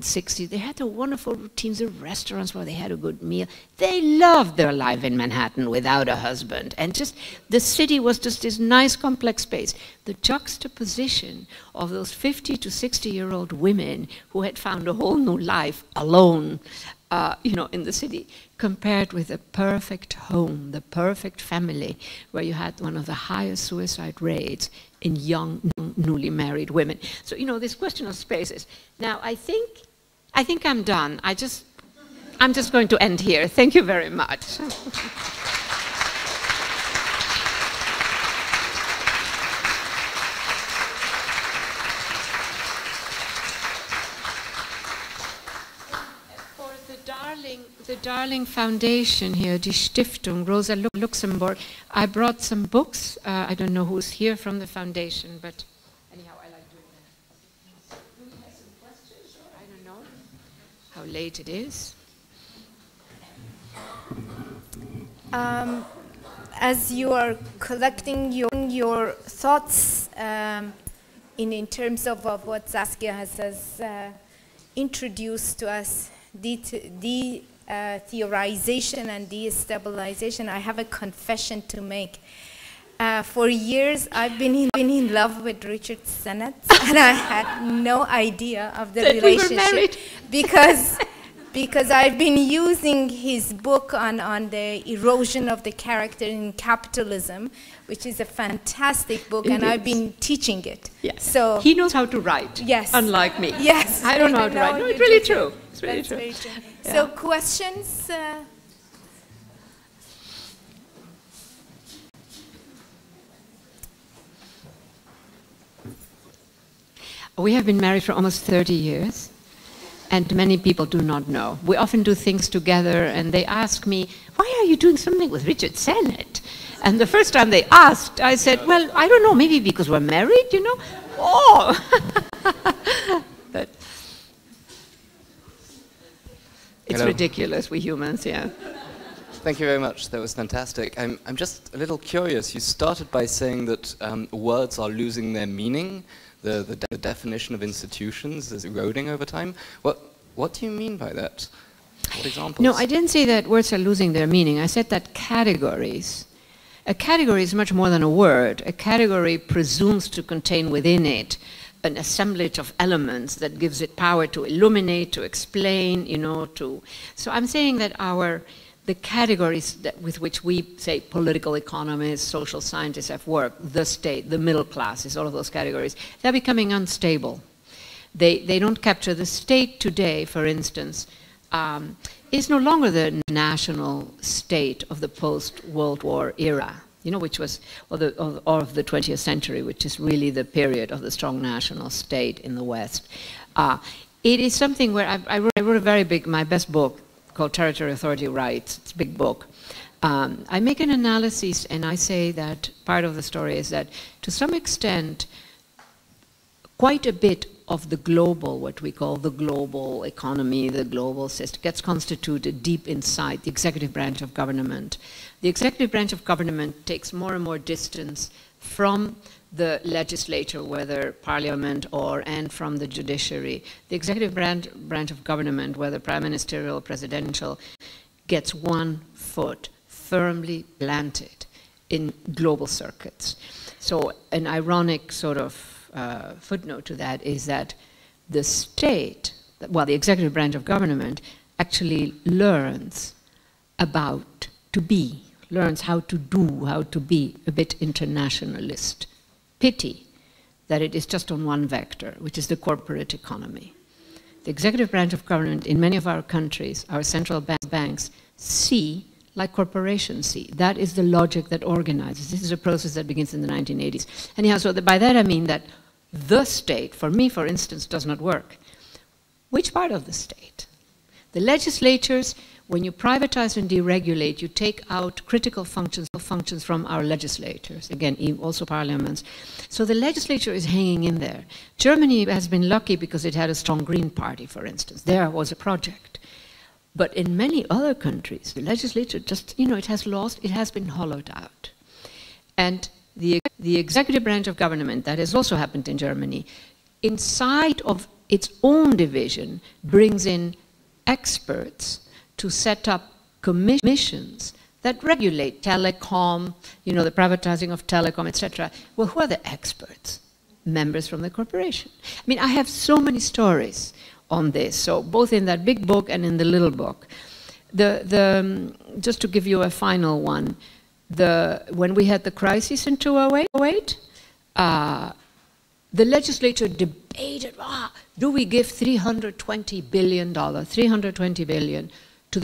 60s. They had the wonderful routines, the restaurants where they had a good meal. They loved their life in Manhattan without a husband. And just the city was just this nice, complex space. The juxtaposition of those 50 to 60-year-old women who had found a whole new life alone, you know, in the city, compared with the perfect home, the perfect family, where you had one of the highest suicide rates in young, newly married women. So, you know, this question of spaces. Now, I think I'm done. I'm just going to end here. Thank you very much. The darling foundation here, die Stiftung, Rosa-Luxemburg. I brought some books. I don't know who's here from the foundation, but anyhow, I like doing that. Do we have some questions? Or I don't know how late it is. As you are collecting your thoughts in terms of what Saskia has introduced to us, de-theorization and destabilization, I have a confession to make. For years, I've been in love with Richard Sennett, and I had no idea of the relationship because I've been using his book on the erosion of the character in capitalism, which is a fantastic book, and I've been teaching it. Yes. So he knows how to write. Yes. Unlike me. Yes. I don't know how to write. No, it's really true. It's really true. Very true. Yeah. So questions? We have been married for almost 30 years. And many people do not know. We often do things together, and they ask me, why are you doing something with Richard Sennett? And the first time they asked, I said, well, I don't know, maybe because we're married, you know? Oh! But it's ridiculous, we humans, yeah. Thank you very much. That was fantastic. I'm just a little curious. You started by saying that words are losing their meaning. The definition of institutions is eroding over time. What do you mean by that? What examples? No, I didn't say that words are losing their meaning. I said that categories. A category is much more than a word. A category presumes to contain within it an assemblage of elements that gives it power to illuminate, to explain, you know, to... So I'm saying that the categories with which we, say, political economists, social scientists have worked, the state, the middle classes, all of those categories, they're becoming unstable. They don't capture the state today, for instance, is no longer the national state of the post-World War era, you know, which was, or of the 20th century, which is really the period of the strong national state in the West. It is something where I wrote my best book, called Territory, Authority, Rights. It's a big book. I make an analysis, and I say that part of the story is that, to some extent, quite a bit of the global, what we call the global economy, the global system, gets constituted deep inside the executive branch of government. The executive branch of government takes more and more distance from the legislature, whether parliament and from the judiciary. The executive branch of government, whether prime ministerial or presidential, gets one foot firmly planted in global circuits. So an ironic sort of footnote to that is that the state, well, the executive branch of government actually learns how to do, how to be a bit internationalist. Pity that it is just on one vector, which is the corporate economy. The executive branch of government in many of our countries, our central banks, see like corporations see. That is the logic that organizes. This is a process that begins in the 1980s. Anyhow, so by that I mean that the state, for me, for instance, does not work. Which part of the state? The legislatures, when you privatize and deregulate, you take out critical functions from our legislators, again, also parliaments. So the legislature is hanging in there. Germany has been lucky because it had a strong Green Party, for instance. There was a project. But in many other countries, the legislature just, you know, it has lost, it has been hollowed out. And the executive branch of government, that has also happened in Germany, inside of its own division, brings in experts to set up commissions that regulate telecom, you know, the privatizing of telecom, etc. Well, who are the experts? Members from the corporation. I mean, I have so many stories on this, so both in that big book and in the little book. Just to give you a final one, when we had the crisis in 2008, the legislature debated, do we give $320 billion to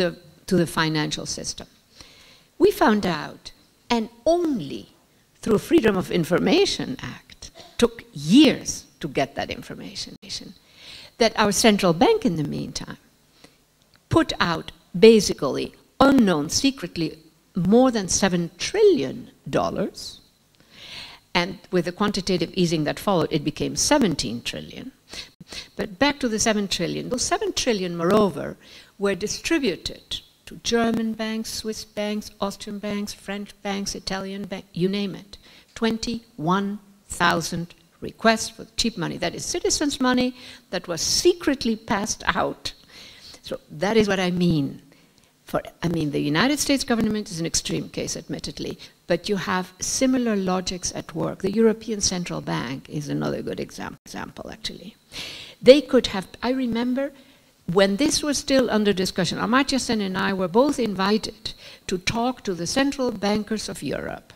the financial system? We found out, and only through Freedom of Information Act, took years to get that information, that our central bank in the meantime put out basically unknown, secretly, more than $7 trillion. And with the quantitative easing that followed, it became 17 trillion. But back to the 7 trillion. Those 7 trillion, moreover, were distributed to German banks, Swiss banks, Austrian banks, French banks, Italian banks, you name it. 21,000 requests for cheap money. That is citizens' money that was secretly passed out. So that is what I mean. I mean, the United States government is an extreme case, admittedly, but you have similar logics at work. The European Central Bank is another good example, actually. They could have, I remember, when this was still under discussion, Amartya Sen and I were both invited to talk to the central bankers of Europe.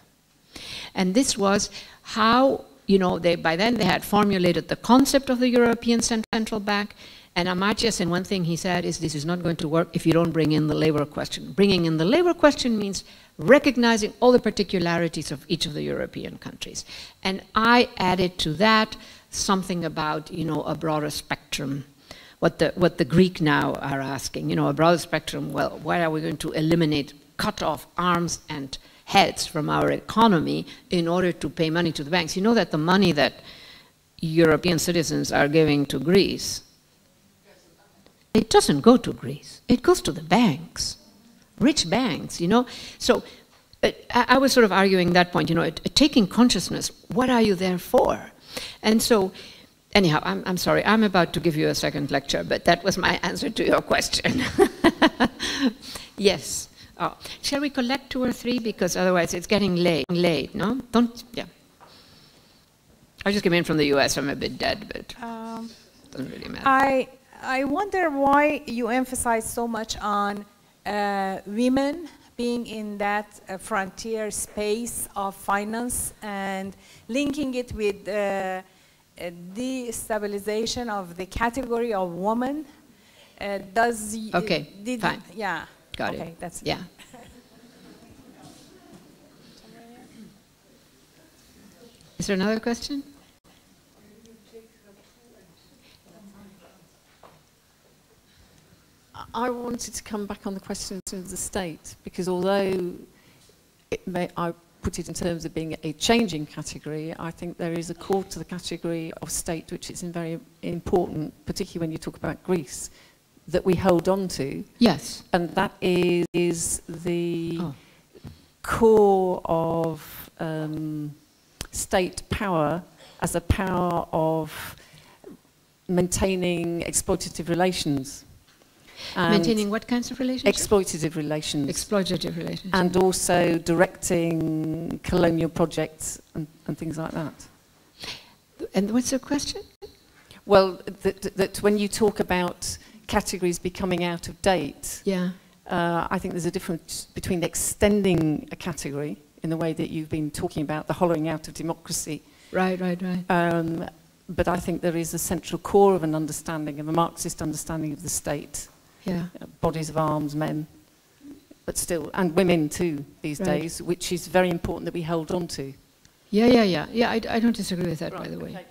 And this was how, you know, by then they had formulated the concept of the European Central Bank. And Amartya Sen, one thing he said is, this is not going to work if you don't bring in the labor question. Bringing in the labor question means recognizing all the particularities of each of the European countries. And I added to that something about, you know, a broader spectrum, what the Greek now are asking, you know, a broader spectrum. Well, why are we going to eliminate, cut off arms and heads from our economy in order to pay money to the banks? You know that the money that European citizens are giving to Greece, it doesn't go to Greece. It goes to the banks, rich banks, you know. So I was sort of arguing that point, you know, taking consciousness, what are you there for? And so, anyhow, I'm sorry, I'm about to give you a second lecture, but that was my answer to your question. Yes. Oh. Shall we collect 2 or 3? Because otherwise it's getting late, no? Yeah. I just came in from the US, I'm a bit dead, but doesn't really matter. I wonder why you emphasize so much on women being in that frontier space of finance and linking it with destabilization of the category of woman. Okay, fine. Yeah. Got okay, it. That's it. Yeah. Is there another question? I wanted to come back on the question of the state, because although I put it in terms of being a changing category, I think there is a core to the category of state which is very important, particularly when you talk about Greece, that we hold on to. Yes. And that is the core of state power as a power of maintaining exploitative relations. Maintaining what kinds of relationships? Exploitative relations. Exploitative relations. And also directing colonial projects and things like that. And what's the question? Well, that when you talk about categories becoming out of date, yeah. I think there's a difference between extending a category in the way that you've been talking about, the hollowing out of democracy. Right. But I think there is a central core of an understanding, of a Marxist understanding of the state. Yeah. Bodies of arms, men, but still, and women too these days, which is very important that we hold on to. Yeah, I don't disagree with that, by the way. Okay.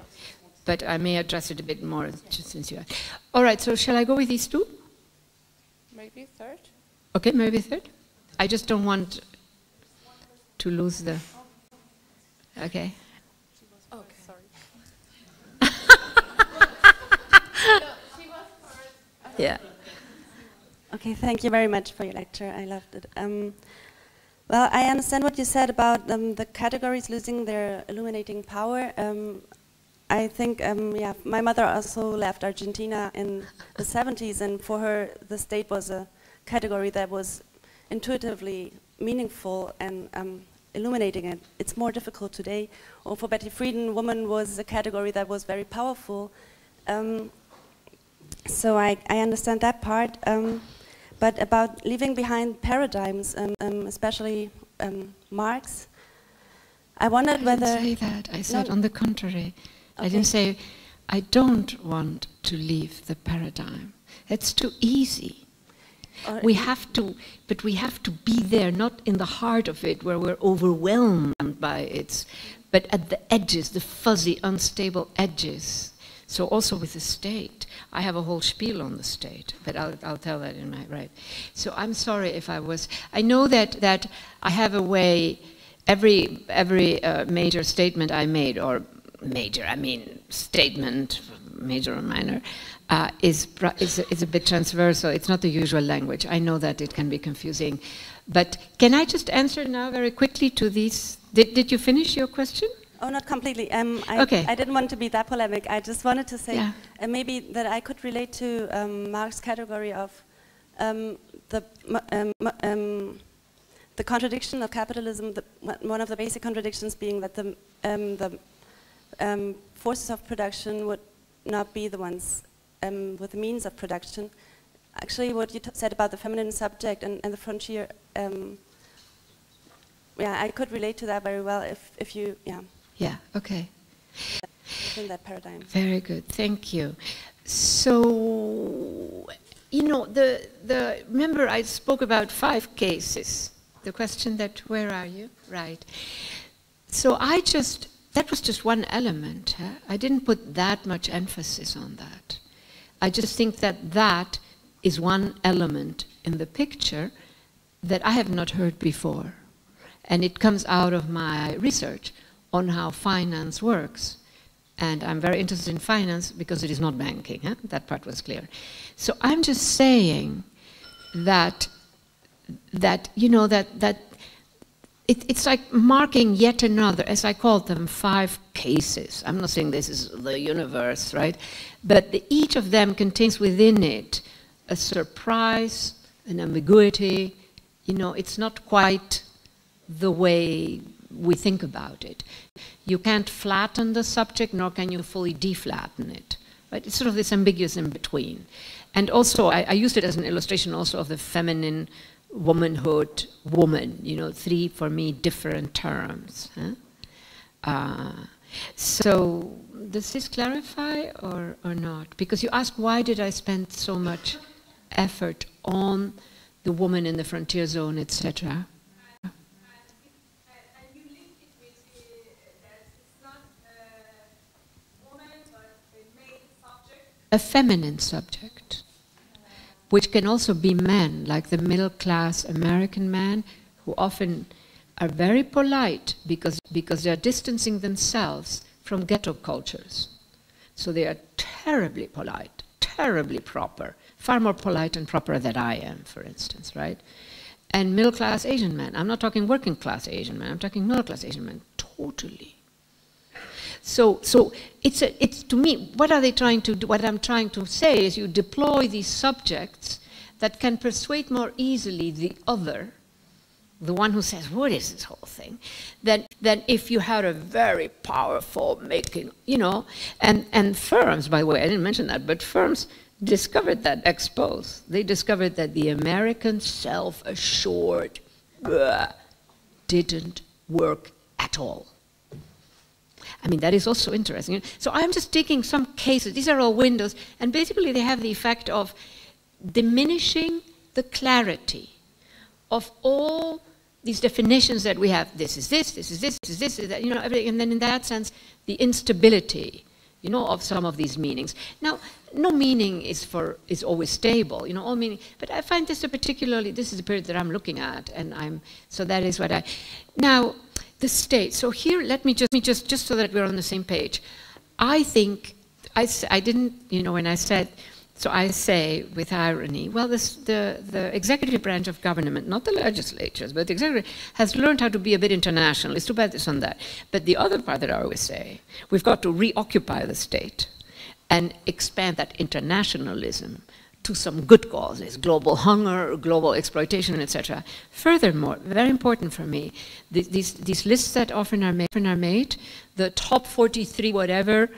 But I may address it a bit more just since you are. All right, so shall I go with these 2? Maybe third. Okay, maybe third. I just don't want to lose the... Okay. Okay, sorry. Yeah. Okay, thank you very much for your lecture. I loved it. Well, I understand what you said about the categories losing their illuminating power. I think, yeah, my mother also left Argentina in the 70s, and for her, the state was a category that was intuitively meaningful and illuminating it. It's more difficult today. Or for Betty Friedan, woman was a category that was very powerful. So I understand that part. But about leaving behind paradigms, especially Marx, I wondered whether... I didn't say that. I said on the contrary. Okay. I didn't say, I don't want to leave the paradigm. It's too easy. We have to, but we have to be there, not in the heart of it, where we're overwhelmed by it, but at the edges, the fuzzy, unstable edges. So also with the state, I have a whole spiel on the state, but I'll tell that in my, right. So I'm sorry if I know that I have a way, every major statement I made, or major, I mean statement, major or minor, is a bit transversal. It's not the usual language. I know that it can be confusing. But can I just answer now very quickly to these? Did you finish your question? Oh, not completely. Okay. I didn't want to be that polemic. I just wanted to say yeah. maybe that I could relate to Marx's category of the contradiction of capitalism. One of the basic contradictions being that the forces of production would not be the ones with the means of production. Actually, what you said about the feminine subject and the frontier, yeah, I could relate to that very well if you, yeah. Yeah, okay. In that paradigm. Very good, thank you. So, you know, remember I spoke about 5 cases. The question that, where are you? Right. So that was just one element. Huh? I didn't put that much emphasis on that. I just think that is one element in the picture that I have not heard before. And it comes out of my research on how finance works. And I'm very interested in finance because it is not banking. Huh? That part was clear. So I'm just saying that you know, that it's like marking yet another, as I called them, 5 cases. I'm not saying this is the universe, right? But each of them contains within it a surprise, an ambiguity. You know, it's not quite the way we think about it. You can't flatten the subject, nor can you fully deflatten it. Right? It's sort of this ambiguous in between. And also, I used it as an illustration also of the feminine womanhood, woman, you know, 3, for me, different terms. Huh? So, does this clarify or not? Because you ask, why did I spend so much effort on the woman in the frontier zone, etc.? A feminine subject, which can also be men, like the middle-class American man, who often are very polite because they are distancing themselves from ghetto cultures. So they are terribly polite, terribly proper, far more polite and proper than I am, for instance, right? And middle-class Asian men, I'm not talking working-class Asian men, I'm talking middle-class Asian men, totally. So it's to me, what are they trying to do? What I'm trying to say is you deploy these subjects that can persuade more easily the other, the one who says, what is this whole thing? Than if you had a very powerful making, you know, and firms, by the way, I didn't mention that, but firms discovered that ex-post. They discovered that the American self-assured didn't work at all. I mean, that is also interesting. So I'm just taking some cases. These are all windows. And basically, they have the effect of diminishing the clarity of all these definitions that we have. This is this, this is this, this is this, this is that, you know, everything. And then in that sense, the instability, you know, of some of these meanings. Now, no meaning is always stable, you know, all meaning. But I find this this is the period that I'm looking at. And so that is what now, the state. So here, let me just so that we're on the same page. I think, I didn't, you know, when I said, so I say with irony, well, the executive branch of government, not the legislatures, but the executive, has learned how to be a bit international. It's too bad this on that. But the other part that I always say, we've got to reoccupy the state and expand that internationalism to some good causes, global hunger, global exploitation, etc. Furthermore, very important for me, these lists that often are made, the top 43 whatever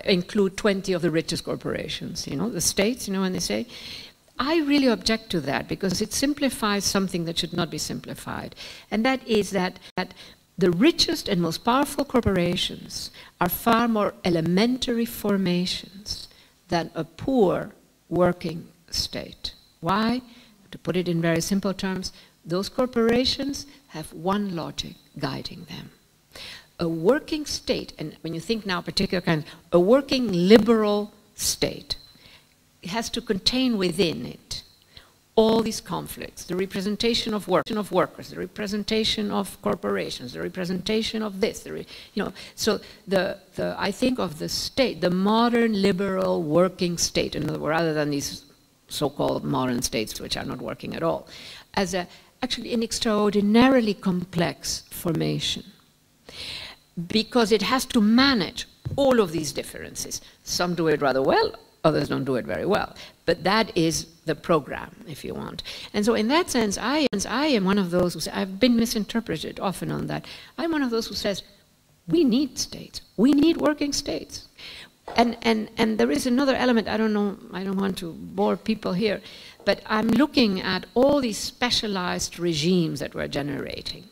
include 20 of the richest corporations, you know, the states, you know, when they say, I really object to that because it simplifies something that should not be simplified. And that is that the richest and most powerful corporations are far more elementary formations than a poor working state. Why? To put it in very simple terms, those corporations have one logic guiding them. a working state, and when you think now particular kinds, a working liberal state, it has to contain within it all these conflicts, the representation of workers, the representation of corporations, the representation of this, so I think of the state, the modern liberal working state, in other words, rather than these so-called modern states which are not working at all, as actually an extraordinarily complex formation, because it has to manage all of these differences. Some do it rather well, others don't do it very well. But that is the program, if you want. And so in that sense, I am one of those who say, I've been misinterpreted often on that. I'm one of those who says, we need states. We need working states. And there is another element, I don't know, I don't want to bore people here, but I'm looking at all these specialized regimes that we're generating.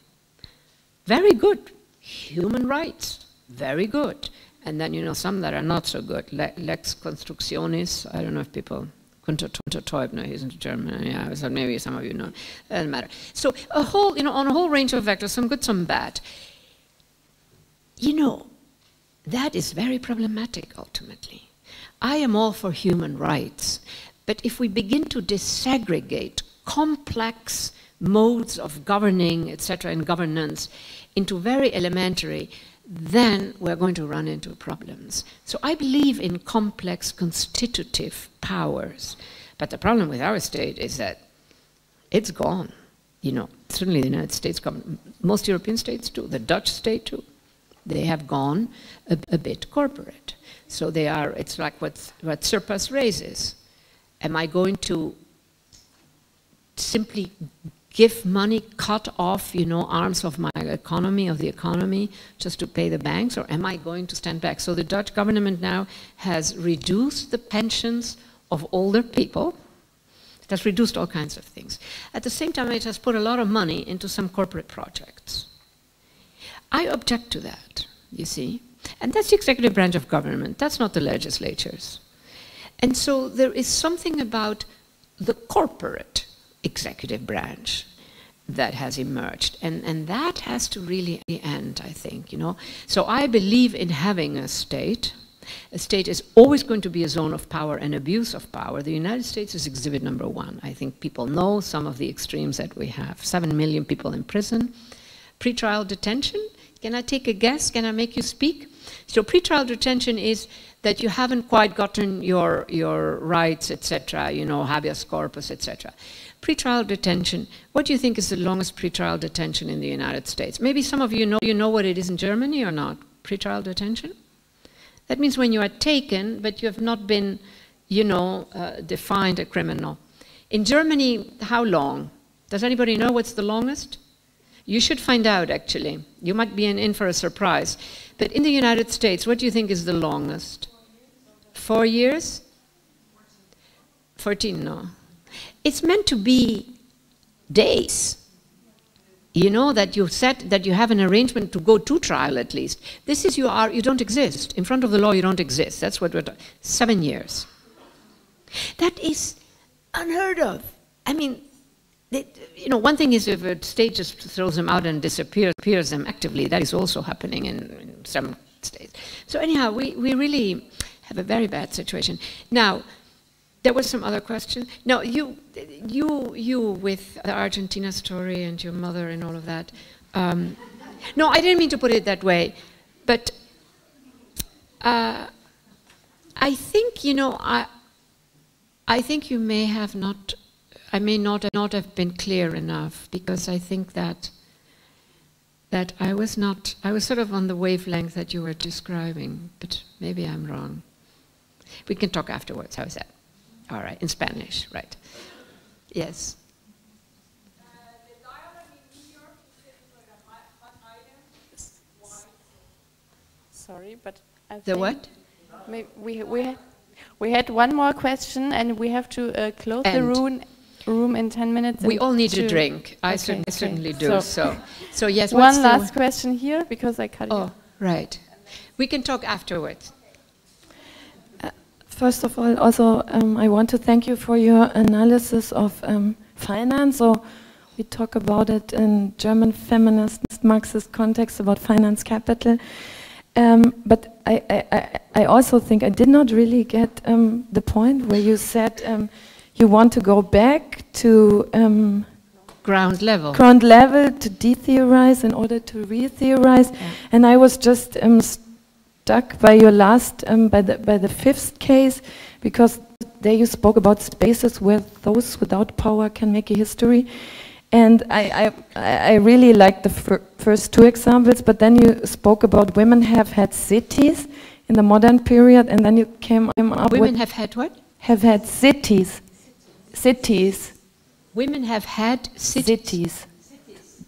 Very good. Human rights, very good. And then, you know, some that are not so good. Lex Constructionis, I don't know if people, Kunterteubner, he's in German, yeah, so maybe some of you know, doesn't matter. So a whole, you know, on a whole range of vectors, some good, some bad. You know, that is very problematic ultimately. I am all for human rights, but if we begin to disaggregate complex modes of governing, etc., and governance into very elementary, then we're going to run into problems. So I believe in complex constitutive powers, but the problem with our state is that it's gone. You know, certainly the United States government, most European states too, the Dutch state too, they have gone a bit corporate. So they are, it's like what surplus raises. Am I going to simply give money, cut off, you know, arms of my economy, of the economy, just to pay the banks, or am I going to stand back? So the Dutch government now has reduced the pensions of older people. It has reduced all kinds of things. At the same time, it has put a lot of money into some corporate projects. I object to that, you see. And that's the executive branch of government. That's not the legislatures. And so there is something about the corporate executive branch that has emerged, and that has to really end, I think, you know. So I believe in having a state. A state is always going to be a zone of power and abuse of power. The United States is exhibit number one. I think people know some of the extremes that we have. 7 million people in prison. Pre-trial detention. Can I take a guess? Can I make you speak? So pre-trial detention is that you haven't quite gotten your rights, etc., you know, habeas corpus, etc. Pre-trial detention, what do you think is the longest pre-trial detention in the United States? Maybe some of you know what it is in Germany or not? Pre-trial detention? That means when you are taken, but you have not been, you know, defined a criminal. In Germany, how long? Does anybody know what's the longest? You should find out, actually. You might be in for a surprise. But in the United States, what do you think is the longest? 4 years? 14, no. It's meant to be days. You know, that you said that you have an arrangement to go to trial at least. This is you don't exist. In front of the law, you don't exist. That's what we're talking. 7 years. That is unheard of. I mean, you know, one thing is if a state just throws them out and disappears them actively. That is also happening in some states. So anyhow, we really have a very bad situation. Now, there was some other question. No, you with the Argentina story and your mother and all of that. No, I didn't mean to put it that way, but I think, you know, I think you may have not. I may not have been clear enough, because I think that I was sort of on the wavelength that you were describing, but maybe I'm wrong. We can talk afterwards. How's that? All right, in Spanish, right? Yes. The dialogue in New York is a hot item. Sorry, but I the what? We had one more question, and we have to close the room in 10 minutes. We all need a drink. I certainly do. So yes. One last question here, because I cut it. Oh, right. We can talk afterwards. First of all, also, I want to thank you for your analysis of finance. So we talk about it in German feminist Marxist context about finance capital. But I also think I did not really get the point where you said you want to go back to ground level to de-theorize in order to re-theorize. Yeah. And I was just stuck by your last, by the fifth case, because there you spoke about spaces where those without power can make a history. And I really liked the first two examples, but then you spoke about women have had cities in the modern period, and then you came up with... Women have had what? Have had cities. Cities. Women have had cities.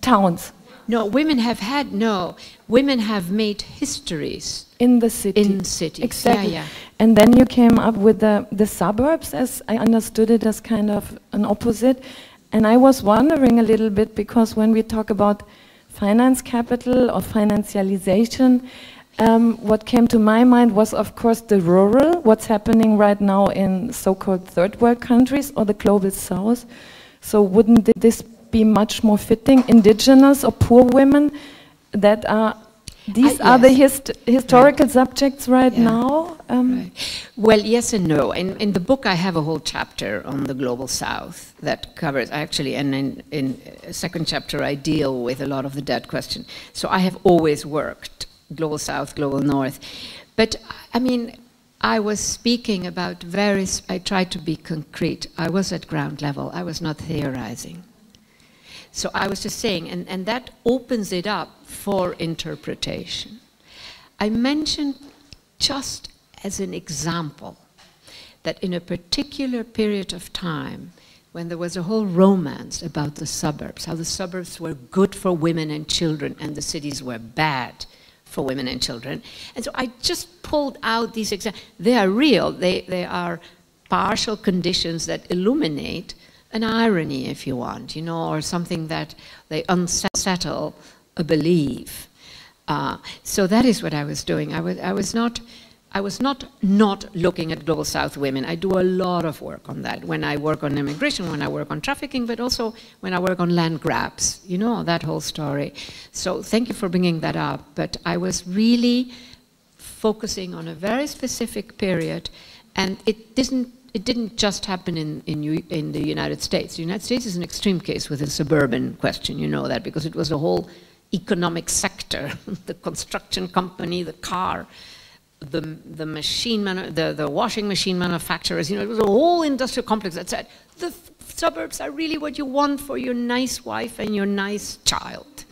Towns. No, women have had, no. Women have made histories. In the city. In cities. Exactly. Yeah, yeah. And then you came up with the suburbs, as I understood it, as kind of an opposite. And I was wondering a little bit, because when we talk about finance capital or financialization, what came to my mind was, of course, the rural, what's happening right now in so-called third world countries or the global south. So wouldn't this be much more fitting? Indigenous or poor women that are, these are the historical subjects right now? Right. Well, yes and no. In the book I have a whole chapter on the global south that covers, actually, and in a second chapter I deal with a lot of the debt question. So I have always worked global south, global north. But I mean, I was speaking about I tried to be concrete. I was at ground level. I was not theorizing. So I was just saying, and that opens it up for interpretation. I mentioned just as an example that in a particular period of time, when there was a whole romance about the suburbs, how the suburbs were good for women and children and the cities were bad for women and children. And so I just pulled out these examples. They are real. They are partial conditions that illuminate an irony, if you want, you know, or something that they unsettle a belief. So that is what I was doing. I was not looking at global south women. I do a lot of work on that when I work on immigration, when I work on trafficking, but also when I work on land grabs, you know, that whole story. So thank you for bringing that up. But I was really focusing on a very specific period, and it didn't just happen in the United States. The United States is an extreme case with a suburban question, you know that, because it was a whole economic sector, the construction company, the car, the machine, the washing machine manufacturers, you know, it was a whole industrial complex that said, the suburbs are really what you want for your nice wife and your nice child.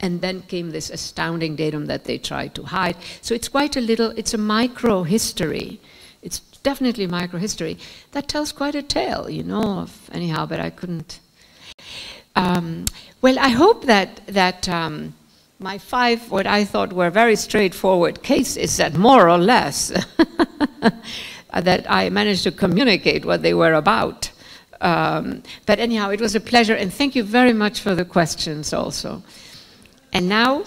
And then came this astounding datum that they tried to hide. So it's quite it's a micro history. It's definitely micro history that tells quite a tale, you know, anyhow, but I couldn't. Well, I hope that my 5, what I thought were very straightforward cases, that more or less that I managed to communicate what they were about. But anyhow, it was a pleasure, and thank you very much for the questions also. And now